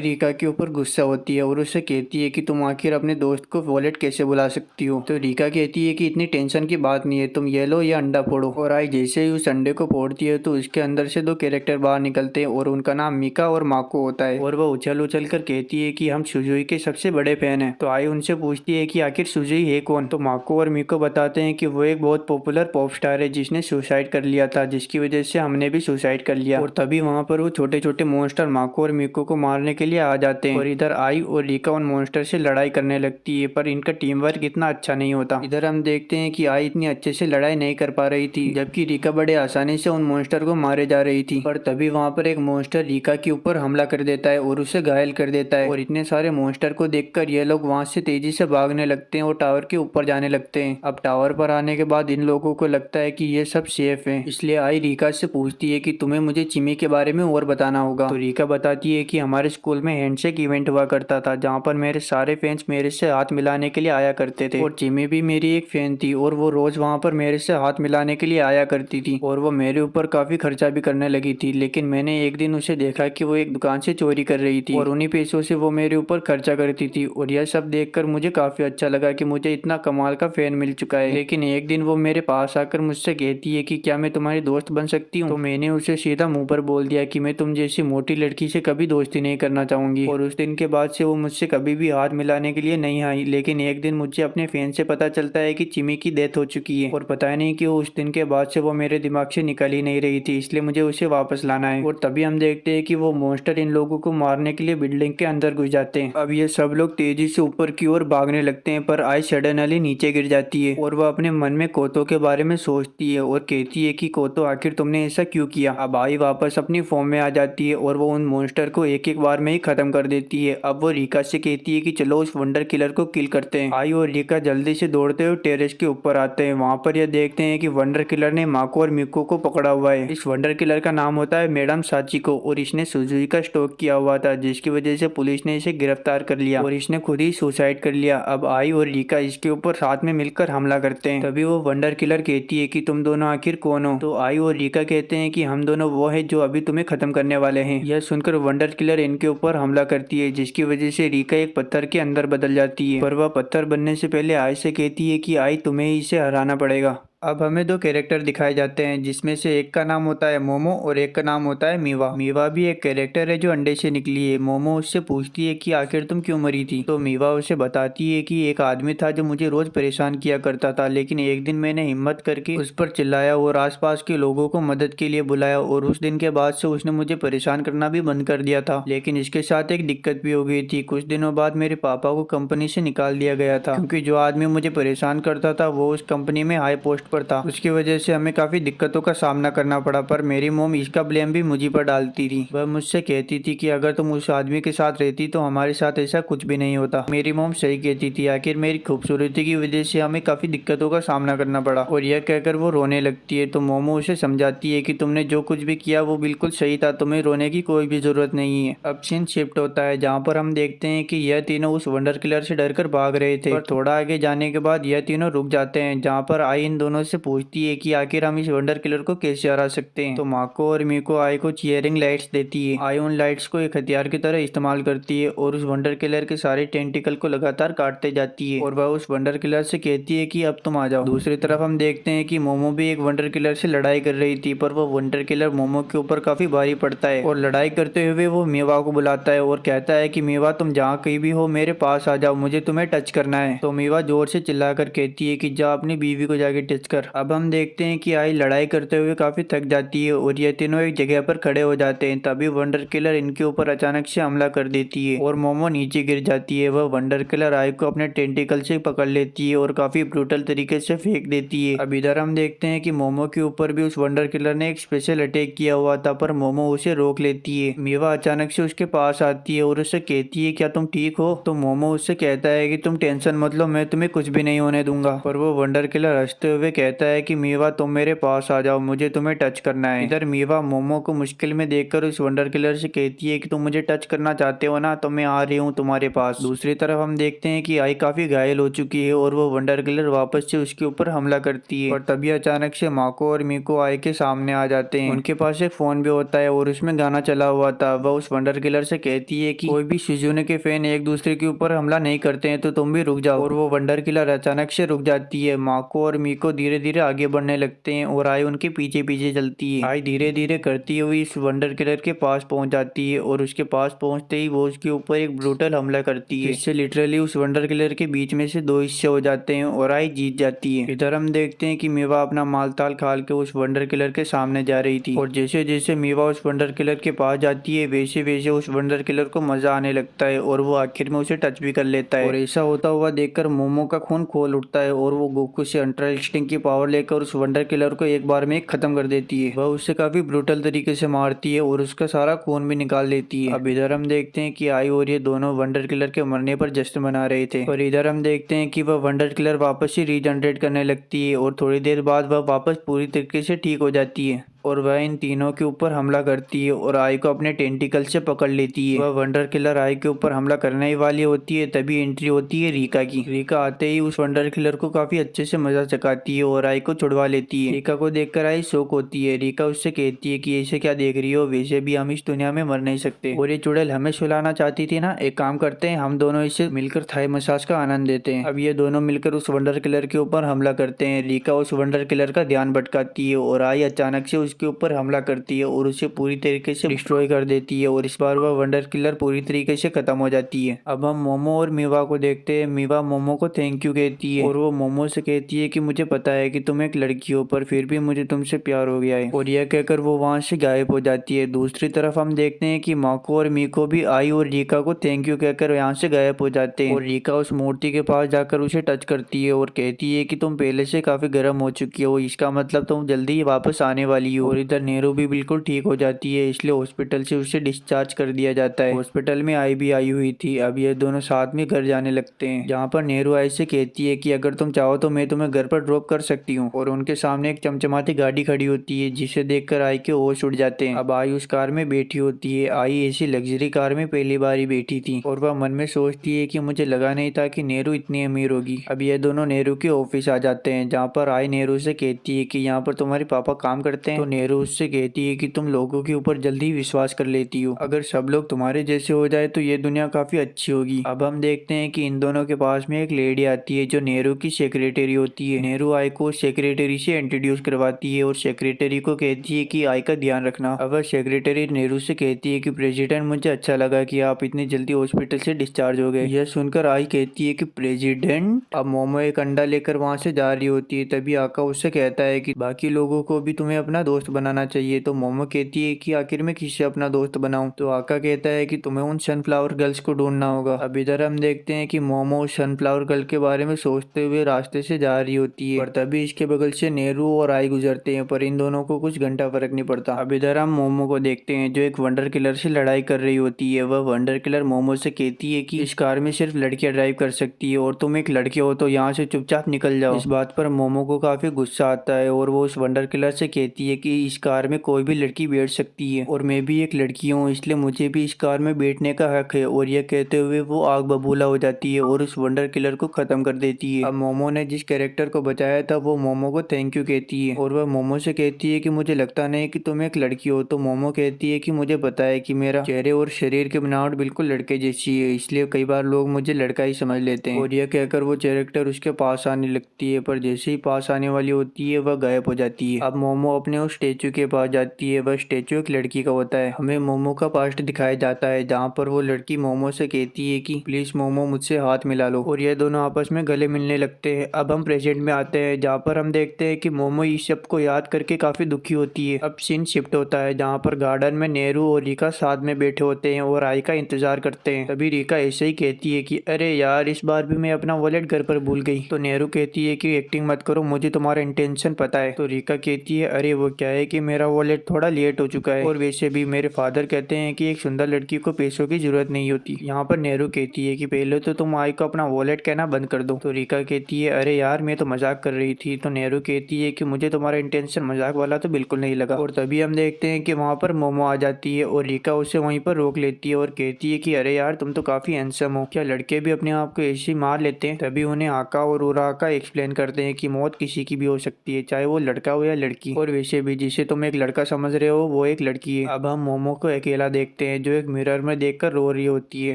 रीका के ऊपर गुस्सा होती है और उससे कहती है कि तुम आखिर अपने दोस्त को वॉलेट कैसे बुला सकती हो। तो रीका कहती है कि इतनी टेंशन की बात नहीं है, तुम ये लो या अंडा फोड़ो। और आई जैसे ही उस अंडे को फोड़ती है तो उसके अंदर से दो कैरेक्टर बाहर निकलते हैं और उनका नाम मिका और माको होता है। और वह उछल उछल कर कहती है कि हम सुजुई के सबसे बड़े फैन हैं। तो आई उनसे पूछती है कि आखिर सुजुई है कौन। तो माको और मिको बताते हैं कि वो एक बहुत पॉपुलर पॉप स्टार है जिसने सुसाइड कर लिया था, जिसकी वजह से हमने भी सुसाइड कर लिया। और तभी वहाँ पर वो छोटे छोटे मॉन्स्टर माको और मिको को मारने के लिए आ जाते हैं और इधर आई और रीका उन मॉन्स्टर से लड़ाई करने लगती है, पर इनका टीम वर्क इतना अच्छा नहीं होता। इधर हम देखते हैं कि आई इतनी अच्छे से लड़ाई नहीं कर पा रही थी, जबकि रीका बड़े आसानी से उन मॉन्स्टर को मारे जा रही थी। पर तभी वहाँ पर एक मॉन्स्टर रीका के ऊपर हमला कर देता है और उसे घायल कर देता है। और इतने सारे मॉन्स्टर को देखकर ये लोग वहाँ से तेजी से भागने लगते हैं और टावर के ऊपर जाने लगते हैं। अब टावर पर आने के बाद इन लोगों को लगता है कि ये सब सेफ है, इसलिए आई रीका से पूछती है कि तुम्हें मुझे चिमी के बारे में और बताना होगा। तो रीका बताती है कि हमारे स्कूल में हैंडशेक इवेंट हुआ करता था जहाँ पर मेरे सारे फैंस मेरे से हाथ मिलाने के लिए आया करते थे और चिमी भी मेरी एक फैन थी और वो रोज वहाँ पर मेरे से हाथ मिलाने के लिए आया करती थी और वो मेरे ऊपर काफी खर्चा भी करने लगी थी। लेकिन मैंने एक दिन उसे देखा कि वो एक दुकान से चोरी कर रही थी और उन्हीं पैसों से वो मेरे ऊपर खर्चा करती थी। और यह सब देखकर मुझे काफी अच्छा लगा कि मुझे इतना कमाल का फैन मिल चुका है। लेकिन एक दिन वो मेरे पास आकर मुझसे कहती है कि क्या मैं तुम्हारी दोस्त बन सकती हूँ। तो मैंने उसे सीधा मुंह पर बोल दिया कि मैं तुम जैसी मोटी लड़की से कभी दोस्ती नहीं करना चाहूंगी। और उस दिन के बाद से वो मुझसे कभी भी हाथ मिलाने के लिए नहीं आई। लेकिन एक दिन मुझे अपने फैन से पता चलता है कि चिमी की डेथ हो चुकी है और पता नहीं कि उस दिन के बाद से वो मेरे दिमाग से निकल ही नहीं रही थी, इसलिए मुझे उसे वापस लाना है। और तभी हम देखते हैं कि वो मॉन्स्टर इन लोगों को मारने के लिए बिल्डिंग के अंदर घुस जाते हैं। अब ये सब लोग तेजी से ऊपर की ओर भागने लगते हैं, पर आई सडनली नीचे गिर जाती है और वह अपने मन में कोतो के बारे में सोचती है और कहती है कि कोतो आखिर तुमने ऐसा क्यों किया। अब आई वापस अपनी फॉर्म में आ जाती है और वो उन मॉन्स्टर को एक एक बार में ही खत्म कर देती है। अब वो रीका से कहती है कि चलो उस वंडर किलर को किल करते हैं। आई और रीका जल्दी से दौड़ते हुए टेरेस के ऊपर आते हैं। वहाँ पर यह देखते हैं कि वंडर किलर ने माको और मिको को पकड़ा हुआ है। इस वंडर किलर का नाम होता है मैडम साचिको और इसने सुजुकी का स्टॉक किया हुआ था, जिसकी वजह से पुलिस ने इसे गिरफ्तार कर लिया और इसने खुद ही सुसाइड कर लिया। अब आई और रीका इसके ऊपर साथ में मिलकर हमला करते हैं। तभी वो वंडर किलर कहती है कि तुम दोनों आखिर कौन हो? तो आई और रीका कहते हैं कि हम दोनों वो है जो अभी तुम्हें खत्म करने वाले हैं। यह सुनकर वंडर किलर इनके ऊपर हमला करती है, जिसकी वजह से रीका एक पत्थर के अंदर बदल जाती है। पर वह पत्थर बनने से पहले आई से कहती है कि आई तुम्हें ही इसे हराना पड़ेगा। अब हमें दो कैरेक्टर दिखाए जाते हैं, जिसमें से एक का नाम होता है मोमो और एक का नाम होता है मीवा। मीवा भी एक कैरेक्टर है जो अंडे से निकली है। मोमो उससे पूछती है कि आखिर तुम क्यों मरी थी? तो मीवा उसे बताती है कि एक आदमी था जो मुझे रोज परेशान किया करता था, लेकिन एक दिन मैंने हिम्मत करके उस पर चिल्लाया और आसपास के लोगों को मदद के लिए बुलाया और उस दिन के बाद से उसने मुझे परेशान करना भी बंद कर दिया था। लेकिन इसके साथ एक दिक्कत भी हो गई थी। कुछ दिनों बाद मेरे पापा को कंपनी से निकाल दिया गया था, क्योंकि जो आदमी मुझे परेशान करता था वो उस कंपनी में हाई पोस्ट पर था। उसकी वजह से हमें काफी दिक्कतों का सामना करना पड़ा, पर मेरी मोम इसका ब्लेम भी मुझी पर डालती थी। वह मुझसे कहती थी कि अगर तुम उस आदमी के साथ रहती तो हमारे साथ ऐसा कुछ भी नहीं होता। मेरी मोम सही कहती थी। आखिर मेरी खूबसूरती की वजह से हमें काफी दिक्कतों का सामना करना पड़ा। और यह कहकर वो रोने लगती है। तो मोमो उसे समझाती है कि तुमने जो कुछ भी किया वो बिल्कुल सही था, तुम्हें रोने की कोई भी जरूरत नहीं है। अब सीन शिफ्ट होता है, जहाँ पर हम देखते हैं कि यह तीनों उस वंडर किलर से डरकर भाग रहे थे। पर थोड़ा आगे जाने के बाद यह तीनों रुक जाते हैं, जहाँ पर आई इन दोनों से पूछती है कि आखिर हम इस वंडर किलर को कैसे हरा सकते हैं। तो माको और मीको आई को चीयरिंग लाइट्स देती है। आई उन लाइट्स को एक हथियार की तरह इस्तेमाल करती है और उस वंडर किलर के सारे टेंटिकल को लगातार काटते जाती है और वह उस वंडर किलर से कहती है कि अब तुम आ जाओ। दूसरी तरफ हम देखते हैं कि मोमो भी एक वंडर किलर से लड़ाई कर रही थी, पर वो वंडर किलर मोमो के ऊपर काफी भारी पड़ता है और लड़ाई करते हुए वो मीवा को बुलाता है और कहता है कि मीवा तुम जहाँ कहीं भी हो मेरे पास आ जाओ, मुझे तुम्हें टच करना है। तो मीवा जोर से चिल्लाकर कहती है कि जा अपनी बीवी को जाके टच कर। अब हम देखते हैं कि आई लड़ाई करते हुए काफी थक जाती है और ये तीनों एक जगह पर खड़े हो जाते हैं। तभी वंडर किलर इनके ऊपर अचानक से हमला कर देती है और मोमो नीचे गिर जाती है। वह वंडर किलर आई को अपने टेंटिकल से पकड़ लेती है और काफी ब्रूटल तरीके से फेंक देती है। अब इधर हम देखते हैं कि मोमो के ऊपर भी उस वंडर किलर ने एक स्पेशल अटैक किया हुआ था, पर मोमो उसे रोक लेती है। मीवा अचानक से उसके पास आती है और उसे कहती है क्या तुम ठीक हो? तो मोमो उससे कहता है कि तुम टेंशन मत लो, मैं तुम्हें कुछ भी नहीं होने दूंगा। पर वो वंडर किलर हंसते हुए कहता है कि मीवा तुम मेरे पास आ जाओ, मुझे तुम्हें टच करना है। इधर मीवा मोमो को मुश्किल में देखकर उस वंडर किलर से कहती है कि तुम मुझे टच करना चाहते हो ना, तो मैं आ रही हूँ तुम्हारे पास। दूसरी तरफ हम देखते हैं कि आई काफी घायल हो चुकी है और वो वंडर किलर वापस से उसके ऊपर हमला करती है। और तभी अचानक से माको और मीको आई के सामने आ जाते हैं। उनके पास एक फोन भी होता है और उसमें गाना चला हुआ था। वह उस वंडर किलर से कहती है कि कोई भी शिजुने के फैन एक दूसरे के ऊपर हमला नहीं करते हैं, तो तुम भी रुक जाओ। और वो वंडर किलर अचानक से रुक जाती है। माको और मीको धीरे धीरे आगे बढ़ने लगते हैं और आई उनके पीछे पीछे चलती है। आई धीरे धीरे करती हुई इस वंडर किलर के पास पहुंच जाती है और उसके पास पहुंचते ही वो उसके ऊपर एक ब्रूटल हमला करती है। इससे लिटरली उस वंडर किलर के बीच में से दो हिस्से हो जाते हैं और आई जीत जाती है। इधर हम देखते हैं कि मीवा अपना मालताल खाल के उस वंडर किलर के सामने जा रही थी और जैसे जैसे मीवा उस वंडर किलर के पास जाती है वैसे वैसे उस वंडर किलर को मजा आने लगता है और वो आखिर में उसे टच भी कर लेता है। और ऐसा होता हुआ देखकर मोमो का खून खोल उठता है और वो गोकू से अल्ट्रा इंस्टिंक्ट की पावर लेकर उस वंडर किलर को एक बार में खत्म कर देती है। वह उससे काफी ब्रूटल तरीके से मारती है और उसका सारा खून भी निकाल लेती है। अब इधर हम देखते हैं कि आई और ये दोनों वंडर किलर के मरने पर जश्न मना रहे थे और इधर हम देखते हैं कि वह वंडर किलर वापस से रीजनरेट करने लगती है और थोड़ी देर बाद वह वापस पूरी तरीके से ठीक हो जाती है और वह इन तीनों के ऊपर हमला करती है और आई को अपने टेंटिकल से पकड़ लेती है। वह वंडर किलर आई के ऊपर हमला करने ही वाली होती है, तभी एंट्री होती है रीका की। रीका आते ही उस वंडर किलर को काफी अच्छे से मजा चकाती है और आई को छुड़वा लेती है। रीका को देखकर आई शौक होती है। रीका उससे कहती है कि ऐसे क्या देख रही हो, वैसे भी हम इस दुनिया में मर नहीं सकते और ये चुड़ैल हमें सुलाना चाहती थी ना, एक काम करते हैं हम दोनों इसे मिलकर थाई मसाज का आनंद देते हैं। अब ये दोनों मिलकर उस वंडर किलर के ऊपर हमला करते हैं। रीका उस वंडर किलर का ध्यान भटकाती है और आई अचानक से उसके ऊपर हमला करती है और उसे पूरी तरीके से डिस्ट्रॉय कर देती है और इस बार वह वंडर किलर पूरी तरीके से खत्म हो जाती है। अब हम मोमो और मीवा को देखते हैं। मीवा मोमो को थैंक यू कहती है और वो मोमो से कहती है कि मुझे पता है कि तुम एक लड़की हो, पर फिर भी मुझे तुमसे प्यार हो गया है, और यह कहकर वो वहां से गायब हो जाती है। दूसरी तरफ हम देखते हैं कि माको और मीको भी आई और रीका को थैंक यू कहकर यहाँ से गायब हो जाते हैं और रीका उस मूर्ति के पास जाकर उसे टच करती है और कहती है कि तुम पहले से काफी गर्म हो चुकी हो, इसका मतलब तुम जल्दी ही वापस आने वाली हो। और इधर नेहरू भी बिल्कुल ठीक हो जाती है, इसलिए हॉस्पिटल से उसे डिस्चार्ज कर दिया जाता है। हॉस्पिटल में आई भी आई हुई थी। अब ये दोनों साथ में घर जाने लगते हैं, जहाँ पर नेहरू आई से कहती है कि अगर तुम चाहो तो मैं तुम्हें घर पर ड्रॉप कर सकती हूँ, और उनके सामने एक चमचमाती गाड़ी खड़ी होती है, जिसे देखकर आई के होश उड़ जाते हैं। अब आई उस कार में बैठी होती है। आई ऐसी लग्जरी कार में पहली बार ही बैठी थी, और वह मन में सोचती है कि मुझे लगा नहीं था कि नेहरू इतनी अमीर होगी। अब ये दोनों नेहरू के ऑफिस आ जाते हैं, जहाँ पर आई नेहरू से कहती है कि यहाँ पर तुम्हारे पापा काम करते हैं। तो नेहरू उससे कहती है कि तुम लोगों के ऊपर जल्दी विश्वास कर लेती हो, अगर सब लोग तुम्हारे जैसे हो जाए तो ये दुनिया काफी अच्छी होगी। अब हम देखते हैं कि इन दोनों के पास में एक लेडी आती है जो नेहरू की सेक्रेटरी होती है। नेहरू आई को सेक्रेटरी से इंट्रोड्यूस करवाती है और सेक्रेटरी को कहती है कि आई का ध्यान रखना। अब सेक्रेटरी नेहरू से कहती है कि प्रेसिडेंट, मुझे अच्छा लगा कि आप इतनी जल्दी हॉस्पिटल से डिस्चार्ज हो गए। यह सुनकर आई कहती है कि प्रेसिडेंट। अब मोमो एक अंडा लेकर वहां से जा रही होती है, तभी आका उससे कहता है कि बाकी लोगों को भी तुम्हें अपना दोस्त बनाना चाहिए। तो मोमो कहती है कि आखिर में किससे अपना दोस्त बनाऊं। तो आका कहता है कि तुम्हें उन सनफ्लावर गर्ल्स को ढूंढना होगा। अब इधर हम देखते हैं कि मोमो सनफ्लावर गर्ल के बारे में सोचते हुए रास्ते से जा रही होती है, और तभी इसके बगल से नेहरू और आई गुजरते हैं, पर इन दोनों को कुछ घंटा फर्क नहीं पड़ता। अब इधर हम मोमो को देखते हैं जो एक वंडर किलर से लड़ाई कर रही होती है। वह वंडर किलर मोमो से कहती है कि इस कार में सिर्फ लड़कियां ड्राइव कर सकती है, और तुम एक लड़के हो तो यहाँ से चुपचाप निकल जाओ। इस बात पर मोमो को काफी गुस्सा आता है, और वो उस वंडर किलर से कहती है कि इस कार में कोई भी लड़की बैठ सकती है, और मैं भी एक लड़की हूँ, इसलिए मुझे भी इस कार में बैठने का हक है। और यह कहते हुए वो आग बबूला हो जाती है और उस वंडर किलर को खत्म कर देती है। अब मोमो ने जिस कैरेक्टर को बचाया था वो मोमो को थैंक यू कहती है, और वह मोमो से कहती है कि मुझे लगता नहीं कि तुम एक लड़की हो। तो मोमो कहती है कि मुझे पता है कि मेरा चेहरे और शरीर की बनावट बिल्कुल लड़के जैसी है, इसलिए कई बार लोग मुझे लड़का ही समझ लेते हैं। और यह कहकर वो कैरेक्टर उसके पास आने लगती है, पर जैसे ही पास आने वाली होती है वह गायब हो जाती है। अब मोमो अपने उस स्टेचू के पास जाती है। वह स्टेचू एक लड़की का होता है। हमें मोमो का पास्ट दिखाया जाता है, जहाँ पर वो लड़की मोमो से कहती है कि प्लीज मोमो मुझसे हाथ मिला लो, और ये दोनों आपस में गले मिलने लगते हैं। अब हम प्रेजेंट में आते हैं, जहाँ पर हम देखते हैं कि मोमो इस सब को याद करके काफी दुखी होती है। अब सीन शिफ्ट होता है, जहाँ पर गार्डन में नेहरू और रीका साथ में बैठे होते हैं और आई का इंतजार करते हैं। तभी रीका ऐसे ही कहती है कि अरे यार, इस बार भी मैं अपना वॉलेट घर पर भूल गई। तो नेहरू कहती है कि एक्टिंग मत करो, मुझे तुम्हारा इंटेंशन पता है। तो रीका कहती है अरे वो क्या है कि मेरा वॉलेट थोड़ा लेट हो चुका है, और वैसे भी मेरे फादर कहते हैं कि एक सुंदर लड़की को पैसों की जरूरत नहीं होती। यहाँ पर नेहरू कहती है कि पहले तो तुम आई को अपना वॉलेट कहना बंद कर दो। तो रीका कहती है अरे यार, मैं तो मजाक कर रही थी। तो नेहरू कहती है कि मुझे तुम्हारा इंटेंशन मजाक वाला तो बिल्कुल नहीं लगा। और तभी हम देखते हैं कि वहाँ पर मोमो आ जाती है, और रीका उसे वहीं पर रोक लेती है और कहती है कि अरे यार, तुम तो काफी हैंडसम हो, क्या लड़के भी अपने आप को ऐसे ही मार लेते हैं। तभी उन्हें आका और उराका एक्सप्लेन करते हैं कि मौत किसी की भी हो सकती है, चाहे वो लड़का हो या लड़की, और वैसे भी जिसे तुम एक लड़का समझ रहे हो वो एक लड़की है। अब हम मोमो को अकेला देखते हैं, जो एक मिरर में देखकर रो रही होती है,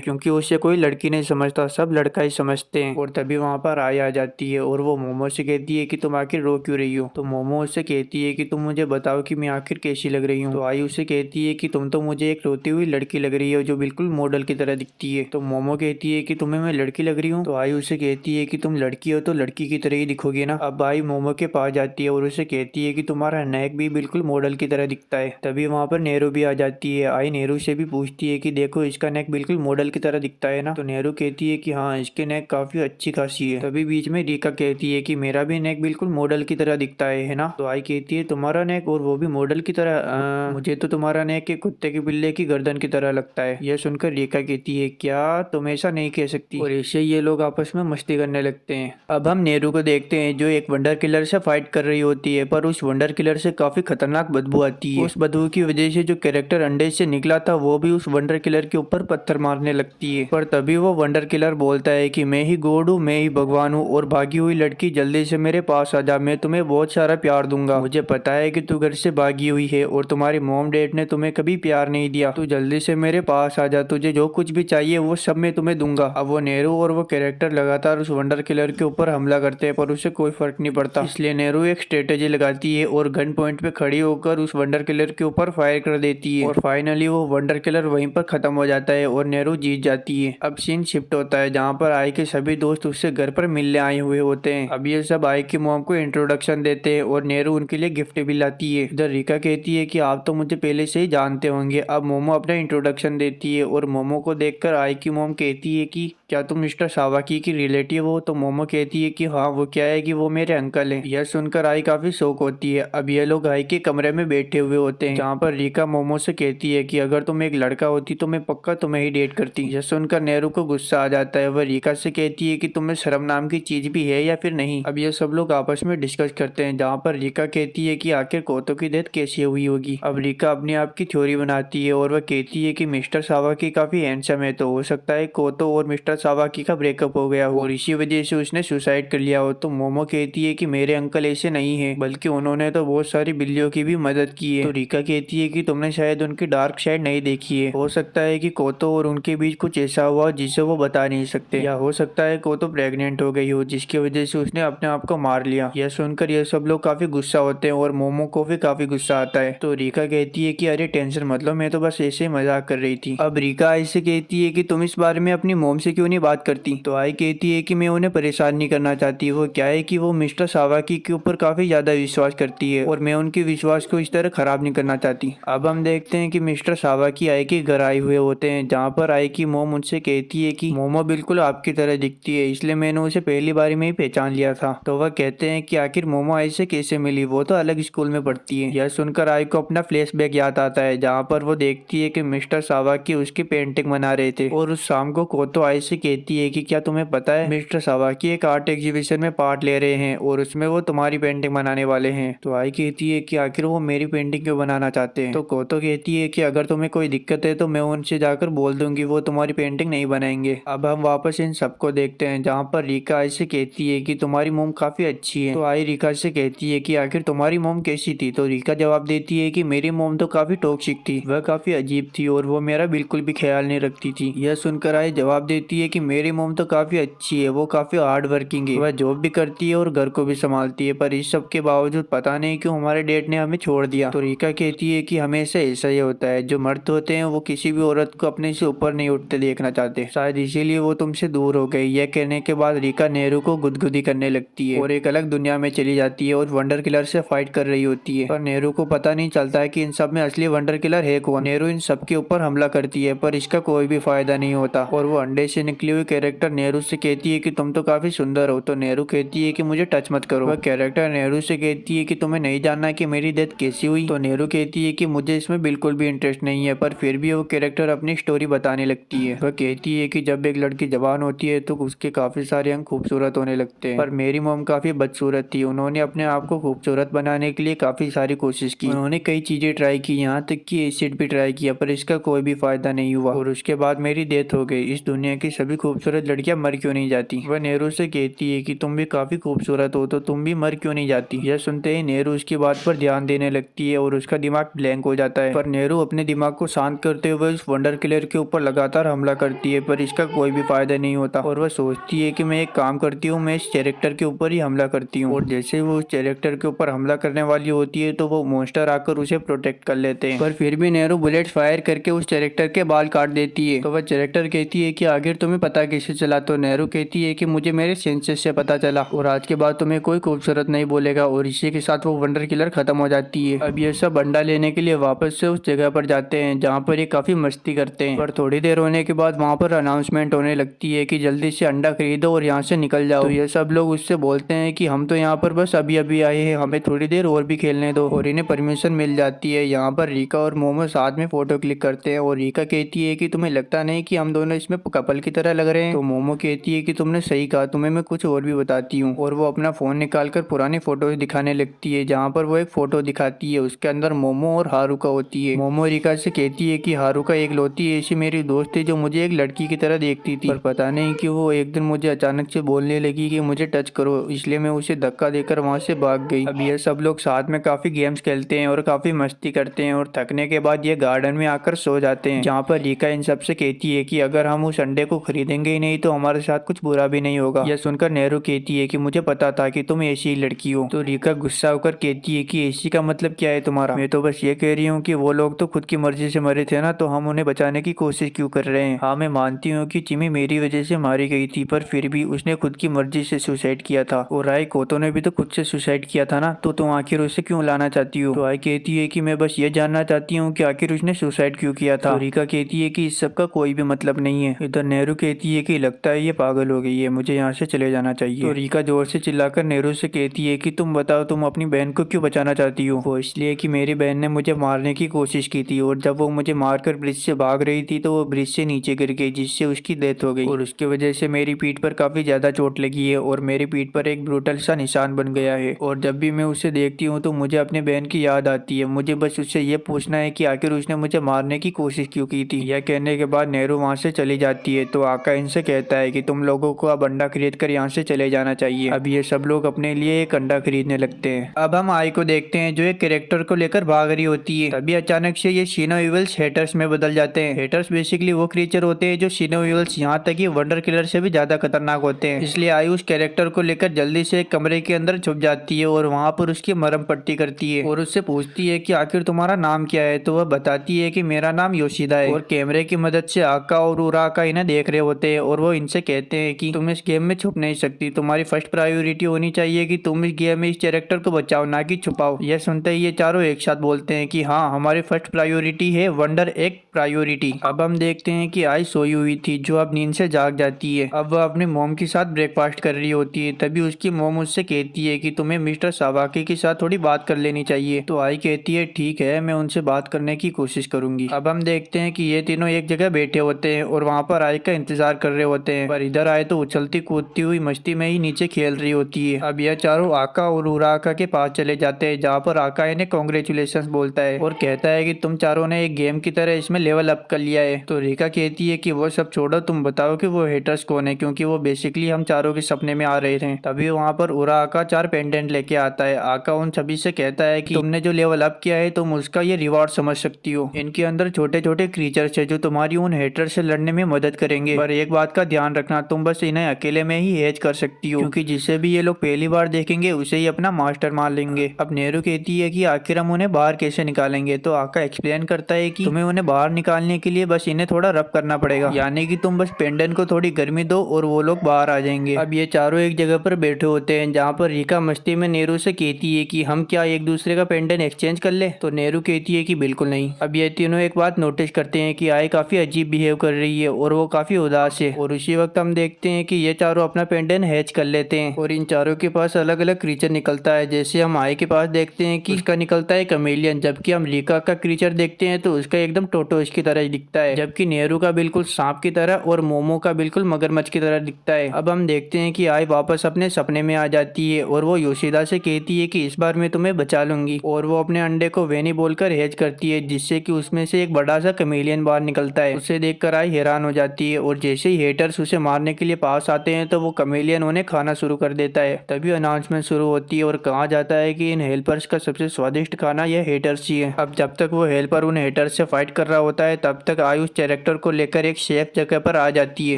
क्योंकि उसे कोई लड़की नहीं समझता, सब लड़का ही समझते हैं। और तभी वहाँ पर आई आ जाती है, और वो मोमो से कहती है कि तुम आखिर रो क्यों रही हो। तो मोमो उससे कहती है कि तुम मुझे बताओ कि मैं आखिर कैसी लग रही हूँ। तो आई उसे कहती है कि तुम तो मुझे एक रोती हुई लड़की लग रही हो, जो बिल्कुल मॉडल की तरह दिखती है। तो मोमो कहती है कि तुम्हें मैं लड़की लग रही हूँ। तो आई उसे कहती है कि तुम लड़की हो तो लड़की की तरह ही दिखोगी ना। अब आई मोमो के पास जाती है और उसे कहती है कि तुम्हारा नेक भी बिल्कुल मॉडल की तरह दिखता है। तभी वहाँ पर नेहरू भी आ जाती है। आई नेहरू से भी पूछती है कि देखो, इसका नेक बिल्कुल मॉडल की तरह दिखता है ना। तो नेहरू कहती है कि हाँ, इसके नेक काफी अच्छी खासी है। तभी बीच में रीका कहती है कि मेरा भी नेक बिल्कुल मॉडल की तरह दिखता है ना। तो आई कहती है तुम्हारा नेक और वो भी मॉडल की तरह? मुझे तो तुम्हारा नेक एक कुत्ते के बिल्ले की गर्दन की तरह लगता है। यह सुनकर रीका कहती है क्या तुम ऐसा नहीं कह सकती। और ऐसे ये लोग आपस में मस्ती करने लगते हैं। अब हम नेहरू को देखते हैं, जो एक वंडर किलर से फाइट कर रही होती है, पर उस वंडर किलर से काफी खतरनाक बदबू आती है। उस बदबू की वजह से जो कैरेक्टर अंडे से निकला था वो भी उस वंडर किलर के ऊपर पत्थर मारने लगती है। पर तभी वो वंडर किलर बोलता है कि मैं ही गॉड हूँ, मैं ही भगवान हूँ, और भागी हुई लड़की जल्दी से मेरे पास आ जा, मैं तुम्हें बहुत सारा प्यार दूंगा। मुझे पता है कि तू घर से भागी हुई है और तुम्हारे मॉम डैड ने तुम्हें कभी प्यार नहीं दिया। तू जल्दी से मेरे पास आ जा, तुझे जो कुछ भी चाहिए वो सब मैं तुम्हें दूंगा। अब वो नेहरू और वो कैरेक्टर लगातार उस वंडर किलर के ऊपर हमला करते हैं, पर उसे कोई फर्क नहीं पड़ता। इसलिए नेहरू एक स्ट्रेटेजी लगाती है और गन पॉइंट पे खड़ी होकर उस वंडर किलर के ऊपर फायर कर देती है, और फाइनली वो वंडर किलर वहीं पर खत्म हो जाता है और नेहरू जीत जाती है। अब सीन शिफ्ट होता है, जहाँ पर आई के सभी दोस्त उससे घर पर मिलने आए हुए होते हैं। अब ये सब आई की मॉम को इंट्रोडक्शन देते हैं और नेहरू उनके लिए गिफ्ट भी लाती है। इधर रीका कहती है कि आप तो मुझे पहले से ही जानते होंगे। अब मोमो अपना इंट्रोडक्शन देती है, और मोमो को देखकर आई की मॉम कहती है कि क्या तुम मिस्टर सावाकी की रिलेटिव हो। तो मोमो कहती है कि हाँ, वो क्या है कि वो मेरे अंकल हैं। यह सुनकर आई काफी शौक होती है। अब ये लोग आई के कमरे में बैठे हुए होते हैं, जहाँ पर रीका मोमो से कहती है कि अगर तुम एक लड़का होती तो मैं पक्का तुम्हें ही डेट करती। यह सुनकर नेहरू को गुस्सा आ जाता है। वह रीका से कहती है कि तुम्हें शर्म नाम की चीज भी है या फिर नहीं। अब ये सब लोग आपस में डिस्कस करते हैं, जहाँ पर रीका कहती है कि आखिर कोतो की डेथ कैसे हुई होगी। अब रीका अपने आप की थ्योरी बनाती है और वह कहती है कि मिस्टर सावाकी काफी हैंडसम है, तो हो सकता है कोतो और मिस्टर सावाकी का ब्रेकअप हो गया हो और इसी वजह से उसने सुसाइड कर लिया हो। तो मोमो कहती है कि मेरे अंकल ऐसे नहीं है, बल्कि उन्होंने तो बहुत सारी बिल्लियों की भी मदद की है। तो रीका कहती है कि तुमने शायद उनकी डार्क साइड नहीं देखी है, हो सकता है कि कोतो और उनके बीच कुछ ऐसा हुआ जिसे वो बता नहीं सकते, या हो सकता है कोतो प्रेग्नेंट हो गई हो जिसकी वजह से उसने अपने आप को मार लिया। यह सुनकर यह सब लोग काफी गुस्सा होते हैं और मोमो को भी काफी गुस्सा आता है। तो रीका कहती है कि अरे टेंशन मत लो, मैं तो बस ऐसे ही मजाक कर रही थी। अब रीका ऐसे कहती है कि तुम इस बारे में अपनी मोम से क्यों नहीं बात करती। तो आई कहती है कि मैं उन्हें परेशान नहीं करना चाहती। वो क्या है कि वो मिस्टर सावाकी के ऊपर काफी ज्यादा विश्वास करती है और मैं उनके विश्वास को इस तरह खराब नहीं करना चाहती। अब हम देखते हैं कि मिस्टर सावाकी आई के घर आए हुए होते हैं, जहाँ पर आई की मोम उनसे कहती है कि मोमो बिल्कुल आपकी तरह दिखती है, इसलिए मैंने उसे पहली बार में ही पहचान लिया था। तो वह कहते हैं कि आखिर मोमो आई से कैसे मिली, वो तो अलग स्कूल में पढ़ती है। यह सुनकर आई को अपना फ्लैशबैक याद आता है, जहाँ पर वो देखती है कि मिस्टर सावाकी उसकी पेंटिंग बना रहे थे और उस शाम को कोतो आई से कहती है कि क्या तुम्हें पता है मिस्टर सावाकी एक आर्ट एग्जीबिशन में पार्ट ले रहे हैं और उसमें वो तुम्हारी पेंटिंग बनाने वाले हैं। तो आई कहती है कि आखिर वो मेरी पेंटिंग क्यों बनाना चाहते हैं। तो कोतो कहती है कि अगर तुम्हें कोई दिक्कत है तो मैं उनसे जाकर बोल दूंगी, वो तुम्हारी पेंटिंग नहीं बनाएंगे। अब हम वापस इन सबको देखते हैं, जहाँ पर रीका आई से कहती है कि तुम्हारी मोम काफी अच्छी है। तो आई रीका से कहती है कि आखिर तुम्हारी मोम कैसी थी। तो रीका जवाब देती है कि मेरी मोम तो काफी टॉक्सिक थी, वह काफी अजीब थी और वो मेरा बिल्कुल भी ख्याल नहीं रखती थी। यह सुनकर आई जवाब देती है कि मेरी मोम तो काफी अच्छी है, वो काफी हार्ड वर्किंग है, वह जॉब भी करती है और घर को भी संभालती है, पर इस सब के बावजूद पता नहीं क्यों हमारे डैड ने हमें छोड़ दिया। तो रीका कहती है कि हमेशा ऐसा ही होता है, जो मर्द होते हैं वो किसी भी औरत को अपने से ऊपर नहीं उठते देखना चाहते, शायद इसीलिए वो तुमसे दूर हो गई। यह कहने के बाद रीका नेहरू को गुदगुदी करने लगती है और एक अलग दुनिया में चली जाती है और वंडर किलर से फाइट कर रही होती है। पर नेहरू को पता नहीं चलता है कि इन सब में असली वंडर किलर है कौन। नेहरू इन सब के ऊपर हमला करती है पर इसका कोई भी फायदा नहीं होता और वो अंडे से निकली हुई कैरेक्टर नेहरू से कहती है कि तुम तो काफी सुंदर हो। तो नेहरू कहती है कि मुझे टच मत करो। वह कैरेक्टर नेहरू से कहती है कि तुम्हें नहीं जानना कि मेरी डेथ कैसी हुई। तो नेहरू कहती है कि मुझे इसमें बिल्कुल भी इंटरेस्ट नहीं है, पर फिर भी वो कैरेक्टर अपनी स्टोरी बताने लगती है। वह कहती है कि जब एक लड़की जवान होती है तो उसके काफी सारे अंग खूबसूरत होने लगते हैं, पर मेरी मोम काफी बदसूरत थी। उन्होंने अपने आप को खूबसूरत बनाने के लिए काफी सारी कोशिश की, उन्होंने कई चीजें ट्राई की, यहाँ तक कि एसिड भी ट्राई किया, पर इसका कोई भी फायदा नहीं हुआ और उसके बाद मेरी डेथ हो गई। इस दुनिया की सभी खूबसूरत लड़कियां मर क्यों नहीं जाती। वह नेहरू से कहती है कि तुम भी काफी खूबसूरत हो, तो तुम भी मर क्यों नहीं जाती। यह सुनते ही नेहरू उसकी बात पर ध्यान देने लगती है और उसका दिमाग ब्लैंक हो जाता है। पर नेहरू अपने दिमाग को शांत करते हुए उस वंडर किलर के ऊपर लगातार हमला करती है, पर इसका कोई भी फायदा नहीं होता और वह सोचती है कि मैं एक काम करती हूँ, मैं इस कैरेक्टर के ऊपर ही हमला करती हूँ। और जैसे वो उस कैरेक्टर के ऊपर हमला करने वाली होती है तो वो मॉन्स्टर आकर उसे प्रोटेक्ट कर लेते हैं, पर फिर भी नेहरू बुलेट फायर करके उस कैरेक्टर के बाल काट देती है। तो वह कैरेक्टर कहती है कि आखिर तुम्हें पता कैसे चला। तो नेहरू कहती है कि मुझे मेरे सेंसेस से पता चला और आज के बाद तुम्हें कोई खूबसूरत नहीं बोलेगा और इसी के साथ वो वंडर किलर खत्म हो जाती है। अब ये सब अंडा लेने के लिए वापस से उस जगह पर जाते हैं जहाँ पर ये काफी मस्ती करते हैं, पर थोड़ी देर होने के बाद वहाँ पर अनाउंसमेंट होने लगती है कि जल्दी से अंडा खरीदो और यहाँ से निकल जाओ। तो ये सब लोग उससे बोलते हैं कि हम तो यहाँ पर बस अभी अभी आए हैं, हमें थोड़ी देर और भी खेलने दो और इन्हें परमिशन मिल जाती है। यहाँ पर रीका और मोमो साथ में फोटो क्लिक करते हैं और रीका कहती है कि तुम्हें लगता नहीं कि हम दोनों इसमें कपल की तरह लग रहे हैं। तो मोमो कहती है कि तुमने सही कहा, तुम्हें मैं कुछ और भी बताती हूँ और वो अपना फोन निकालकर पुरानी फोटोज दिखाने लगती है, जहाँ पर वो एक फोटो दिखाती है उसके अंदर मोमो और हारुका होती है। मोमो रीका से कहती है कि हारुका एक लौती ऐसी मेरी दोस्त थी जो मुझे एक लड़की की तरह देखती थी, पर पता नहीं कि वो एक दिन मुझे अचानक से बोलने लगी कि मुझे टच करो, इसलिए मैं उसे धक्का देकर वहाँ से भाग गई। अब ये सब लोग साथ में काफी गेम्स खेलते हैं और काफी मस्ती करते हैं और थकने के बाद ये गार्डन में आकर सो जाते हैं, जहाँ पर रीका इन सबसे कहती है कि अगर हम उस अंडे को खरीदेंगे ही नहीं तो हमारे साथ कुछ बुरा भी नहीं होगा। यह सुनकर नेहरू कहती है कि मुझे पता था कि तुम ऐसी ही लड़की हो। तो रीका गुस्सा होकर कहती है कि ऐसी का मतलब क्या है तुम्हारा। मैं तो बस ये कह रही हूँ कि वो लोग तो खुद की मर्जी से मरे थे ना, तो हम उन्हें बचाने की कोशिश क्यों कर रहे हैं। हाँ मैं मानती हूँ कि चिमी मेरी वजह से मारी गई थी, पर फिर भी उसने खुद की मर्जी से सुसाइड किया था और राय कोतो ने भी तो खुद से सुसाइड किया था ना, तो तुम आखिर उसे क्यों लाना चाहती हो। तो राय कहती है कि मैं बस ये जानना चाहती हूँ कि आखिर उसने सुसाइड क्यों किया था। तो रीका कहती है कि इस सब का कोई भी मतलब नहीं है। इधर नेहरू कहती है कि लगता है ये पागल हो गई है, मुझे यहाँ से चले जाना चाहिए। तो रीका जोर से चिल्लाकर नेहरू से कहती है कि तुम बताओ तुम अपनी बहन को क्यों बचाने बचाना चाहती हूँ? वो इसलिए कि मेरी बहन ने मुझे मारने की कोशिश की थी और जब वो मुझे मारकर ब्रिज से भाग रही थी तो वो ब्रिज से नीचे गिर गई, जिससे उसकी डेथ हो गई और उसकी वजह से मेरी पीठ पर काफी ज्यादा चोट लगी है और मेरी पीठ पर एक ब्रूटल सा निशान बन गया है। और जब भी मैं उसे देखती हूँ तो मुझे अपनी बहन की याद आती है। मुझे बस उससे ये पूछना है कि आखिर उसने मुझे मारने की कोशिश क्यों की थी। यह कहने के बाद नेहरू वहाँ से चली जाती है तो आका इनसे कहता है कि तुम लोगों को अब अंडा खरीद कर यहाँ से चले जाना चाहिए। अब ये सब लोग अपने लिए एक अंडा खरीदने लगते हैं। अब हम आई को देखते हैं जो एक कैरेक्टर को लेकर भाग रही होती है। तभी अचानक से ये शिनोइवल्स हेटर्स में बदल जाते हैं। हेटर्स बेसिकली वो क्रीचर होते हैं जो शिनोइवल्स, यहाँ तक कि वंडर किलर से भी ज्यादा खतरनाक होते हैं। इसलिए आई उस कैरेक्टर को लेकर जल्दी से एक कमरे के अंदर छुप जाती है और वहाँ पर उसकी मरहम पट्टी करती है और उससे पूछती है कि आखिर तुम्हारा नाम क्या है। तो वह बताती है कि मेरा नाम योशिदा है। और कैमरे की मदद से आका और उराका इन्हें देख रहे होते हैं और वो इनसे कहते हैं कि तुम इस गेम में छुप नहीं सकती, तुम्हारी फर्स्ट प्रायोरिटी होनी चाहिए कि तुम इस गेम में इस कैरेक्टर को बचाओ, ना कि छुपाओ। यह सुनते ही ये चारों एक साथ बोलते हैं कि हाँ, हमारी फर्स्ट प्रायोरिटी है वंडर एक प्रायोरिटी। अब हम देखते हैं कि आई सोई हुई थी जो अब नींद से जाग जाती है। अब वह अपने मोम के साथ ब्रेकफास्ट कर रही होती है। तभी उसकी मोम उससे कहती है कि तुम्हें मिस्टर सावाकी के साथ थोड़ी बात कर लेनी चाहिए। तो आई कहती है ठीक है, मैं उनसे बात करने की कोशिश करूंगी। अब हम देखते हैं कि ये तीनों एक जगह बैठे होते हैं और वहाँ पर आई का इंतजार कर रहे होते हैं, पर इधर आए तो उछलती कूदती हुई मस्ती में ही नीचे खेल रही होती है। अब यह चारों आका और उराका के पास चले जाते हैं जहाँ पर आका इन्हें कांग्रेचुलेशंस बोलता है और कहता है कि तुम चारों ने एक गेम की तरह इसमें लेवल अप कर लिया है। तो रिका कहती है कि वो सब छोड़ो, तुम बताओ कि वो हेटर्स कौन है, क्योंकि वो बेसिकली हम चारों के सपने में आ रहे थे। तभी वहाँ पर उराका 4 पेंडेंट लेके आता है। आका उन सभी से कहता है कि तुमने जो लेवल अप किया है तुम उसका ये रिवॉर्ड समझ सकती हो। इनके अंदर छोटे छोटे क्रीचर्स है जो तुम्हारी उन हेटर से लड़ने में मदद करेंगे, पर एक बात का ध्यान रखना, तुम बस इन्हें अकेले में ही हैच कर सकती हो, क्योंकि जिसे भी ये लोग पहली बार देखेंगे उसे ही अपना मास्टर मान लेंगे। अब नेहरू कहती है कि आखिर हम उन्हें बाहर कैसे निकालेंगे। तो आका एक्सप्लेन करता है कि तुम्हें उन्हें बाहर निकालने के लिए बस इन्हें थोड़ा रब करना पड़ेगा, यानी कि तुम बस पेंडेंट को थोड़ी गर्मी दो और वो लोग बाहर आ जाएंगे। अब ये चारों एक जगह पर बैठे होते हैं जहाँ पर रिका मस्ती में नेहरू से कहती है कि हम क्या एक दूसरे का पेंडेंट एक्सचेंज कर ले। तो नेहरू कहती है कि बिल्कुल नहीं। अब ये तीनों एक बात नोटिस करते हैं कि आई काफी अजीब बिहेव कर रही है और वो काफी उदास है। और उसी वक्त हम देखते हैं कि ये चारों अपना पेंडेंट हैच कर लेते हैं और इन चारों के पास अलग अलग क्रीचर निकलता है। जैसे हम आई के पास देखते हैं कि उसका निकलता है कमेलियन, जबकि हम रिका का क्रीचर देखते हैं तो उसका एकदम टोटोस की तरह दिखता है, जबकि नेहरू का बिल्कुल सांप की तरह और मोमो का बिल्कुल मगरमच्छ की तरह दिखता है। अब हम देखते हैं कि आई वापस अपने सपने में आ जाती है और वो योशिदा से कहती है कि इस बार मैं तुम्हें बचा लूंगी, और वो अपने अंडे को वेनी बोलकर हैच करती है, जिससे कि उसमें से एक बड़ा सा कमेलियन बाहर निकलता है। उसे देखकर आई हैरान हो जाती है और जैसे ही हेटर्स उसे मारने के लिए पास आते हैं तो वो कमेलियन उन्हें खाना शुरू कर देता है। तभी अनाउंसमेंट शुरू होती है और कहा जाता है कि इन हेल्पर्स का सबसे स्वादिष्ट खाना यह हेटर्स ही है। अब जब तक वो हेल्पर उन हेटर्स से फाइट कर रहा होता है तब तक आई उस कैरेक्टर को लेकर एक सेफ जगह पर आ जाती है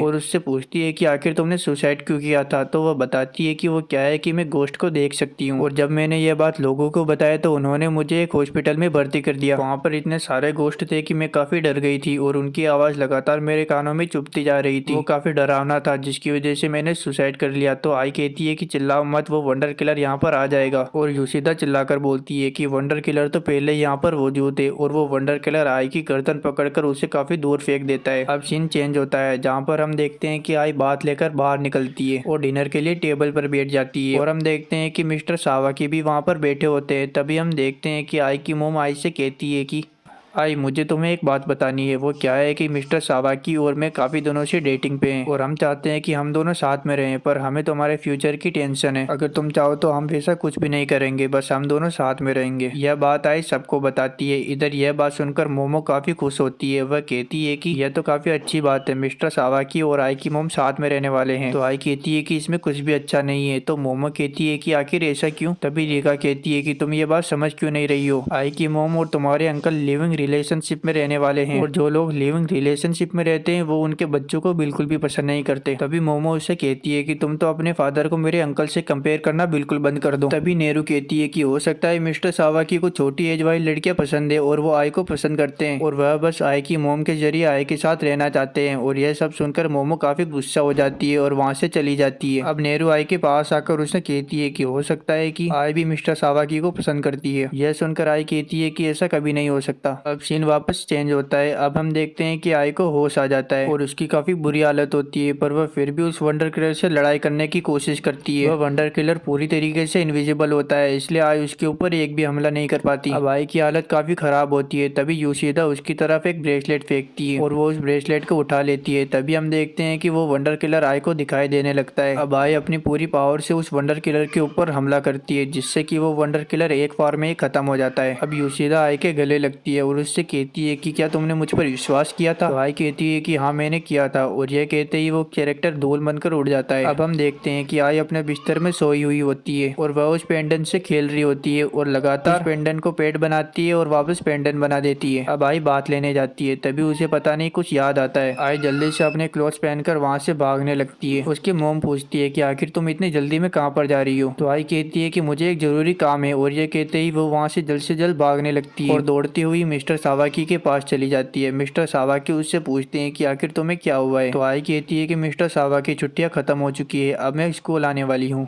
और उससे पूछती है कि आखिर तुमने सुसाइड क्यों किया था। तो वह बताती है कि वो क्या है कि मैं गोश्त को देख सकती हूँ, और जब मैंने ये बात लोगों को बताया तो उन्होंने मुझे एक हॉस्पिटल में भर्ती कर दिया। वहाँ पर इतने सारे गोश्त थे कि मैं काफी डर गई थी और उनकी आवाज लगातार मेरे कानों में चुभती जा रही थी। वो काफी डरावना था जिसकी वजह से मैंने सुसाइड कर लिया। तो आई कहती है कि चिल्लाओ मत, वो वंडर किलर यहाँ पर आ जाएगा। और योशिदा चिल्लाकर बोलती है कि वंडर किलर तो पहले यहाँ पर मौजूद है, और वो वंडर किलर आई की गर्दन पकड़कर उसे काफी दूर फेंक देता है। अब सीन चेंज होता है जहाँ पर हम देखते हैं कि आई बात लेकर बाहर निकलती है और डिनर के लिए टेबल पर बैठ जाती है, और हम देखते हैं कि मिस्टर सावाकी भी वहाँ पर बैठे होते हैं। तभी हम देखते हैं कि आई की मोम आई से कहती है कि आई मुझे तुम्हें एक बात बतानी है। वो क्या है कि मिस्टर सावाकी और मैं काफी दिनों से डेटिंग पे हैं और हम चाहते हैं कि हम दोनों साथ में रहें, पर हमें तुम्हारे फ्यूचर की टेंशन है। अगर तुम चाहो तो हम वैसा कुछ भी नहीं करेंगे, बस हम दोनों साथ में रहेंगे। यह बात आई सबको बताती है। इधर यह बात सुनकर मोमो काफी खुश होती है। वह कहती है कि यह तो काफी अच्छी बात है, मिस्टर सावाकी और आई की मोम साथ में रहने वाले हैं। तो आई कहती है कि इसमें कुछ भी अच्छा नहीं है। तो मोमो कहती है कि आखिर ऐसा क्यों। तभी रिका कहती है कि तुम ये बात समझ क्यों नहीं रही हो। आई की मोम और तुम्हारे अंकल लिविंग रिलेशनशिप में रहने वाले हैं, और जो लोग लिविंग रिलेशनशिप में रहते हैं वो उनके बच्चों को बिल्कुल भी पसंद नहीं करते। तभी मोमो उसे कहती है कि तुम तो अपने फादर को मेरे अंकल से कंपेयर करना बिल्कुल बंद कर दो। तभी नेहरू कहती है कि हो सकता है मिस्टर सावाकी को छोटी एज वाली लड़कियां पसंद है और वो आई को पसंद करते हैं, और वह बस आई की मोम के जरिए आई के साथ रहना चाहते हैं। और यह सब सुनकर मोमो काफी गुस्सा हो जाती है और वहाँ से चली जाती है। अब नेहरू आई के पास आकर उसने कहती है कि हो सकता है कि आई भी मिस्टर सावाकी को पसंद करती है। यह सुनकर आई कहती है कि ऐसा कभी नहीं हो सकता। अब सीन वापस चेंज होता है। अब हम देखते हैं कि आई को होश आ जाता है और उसकी काफी बुरी हालत होती है, पर वह फिर भी उस वंडर किलर से लड़ाई करने की कोशिश करती है। वह वंडर किलर पूरी तरीके से इनविजिबल होता है, इसलिए आई उसके ऊपर एक भी हमला नहीं कर पाती। अब आई की हालत काफी खराब होती है। तभी यूशिदा उसकी तरफ एक ब्रेसलेट फेंकती है और वो उस ब्रेसलेट को उठा लेती है। तभी हम देखते हैं कि वो वंडर किलर आई को दिखाई देने लगता है। अब आई अपनी पूरी पावर से उस वंडर किलर के ऊपर हमला करती है, जिससे कि वो वंडर किलर एक बार में ही खत्म हो जाता है। अब यूशिदा आई के गले लगती है और उससे कहती है कि क्या तुमने मुझ पर विश्वास किया था? तो आई कहती है कि हाँ मैंने किया था, और यह कहते ही वो कैरेक्टर धूल बनकर उड़ जाता है। अब हम देखते हैं कि आई अपने बिस्तर में सोई हुई होती है और वह उस पेंडेंट से खेल रही होती है और लगातार पेंडेंट को पेट बनाती है और वापस पेंडेंट बना देती है। अब आई बात लेने जाती है, तभी उसे पता नहीं कुछ याद आता है। आई जल्दी से अपने क्लॉथ्स पहनकर वहाँ से भागने लगती है। उसकी मॉम पूछती है कि आखिर तुम इतनी जल्दी में कहाँ पर जा रही हो? तो आई कहती है कि मुझे एक जरूरी काम है, और ये कहते ही वो वहाँ से जल्द भागने लगती है और दौड़ती हुई मिस्टर सावाकी के पास चली जाती है। मिस्टर सावाकी उससे पूछते हैं कि आखिर तुम्हें क्या हुआ है? तो आई कहती है कि मिस्टर सावाकी छुट्टियां खत्म हो चुकी है, अब मैं स्कूल आने वाली हूँ।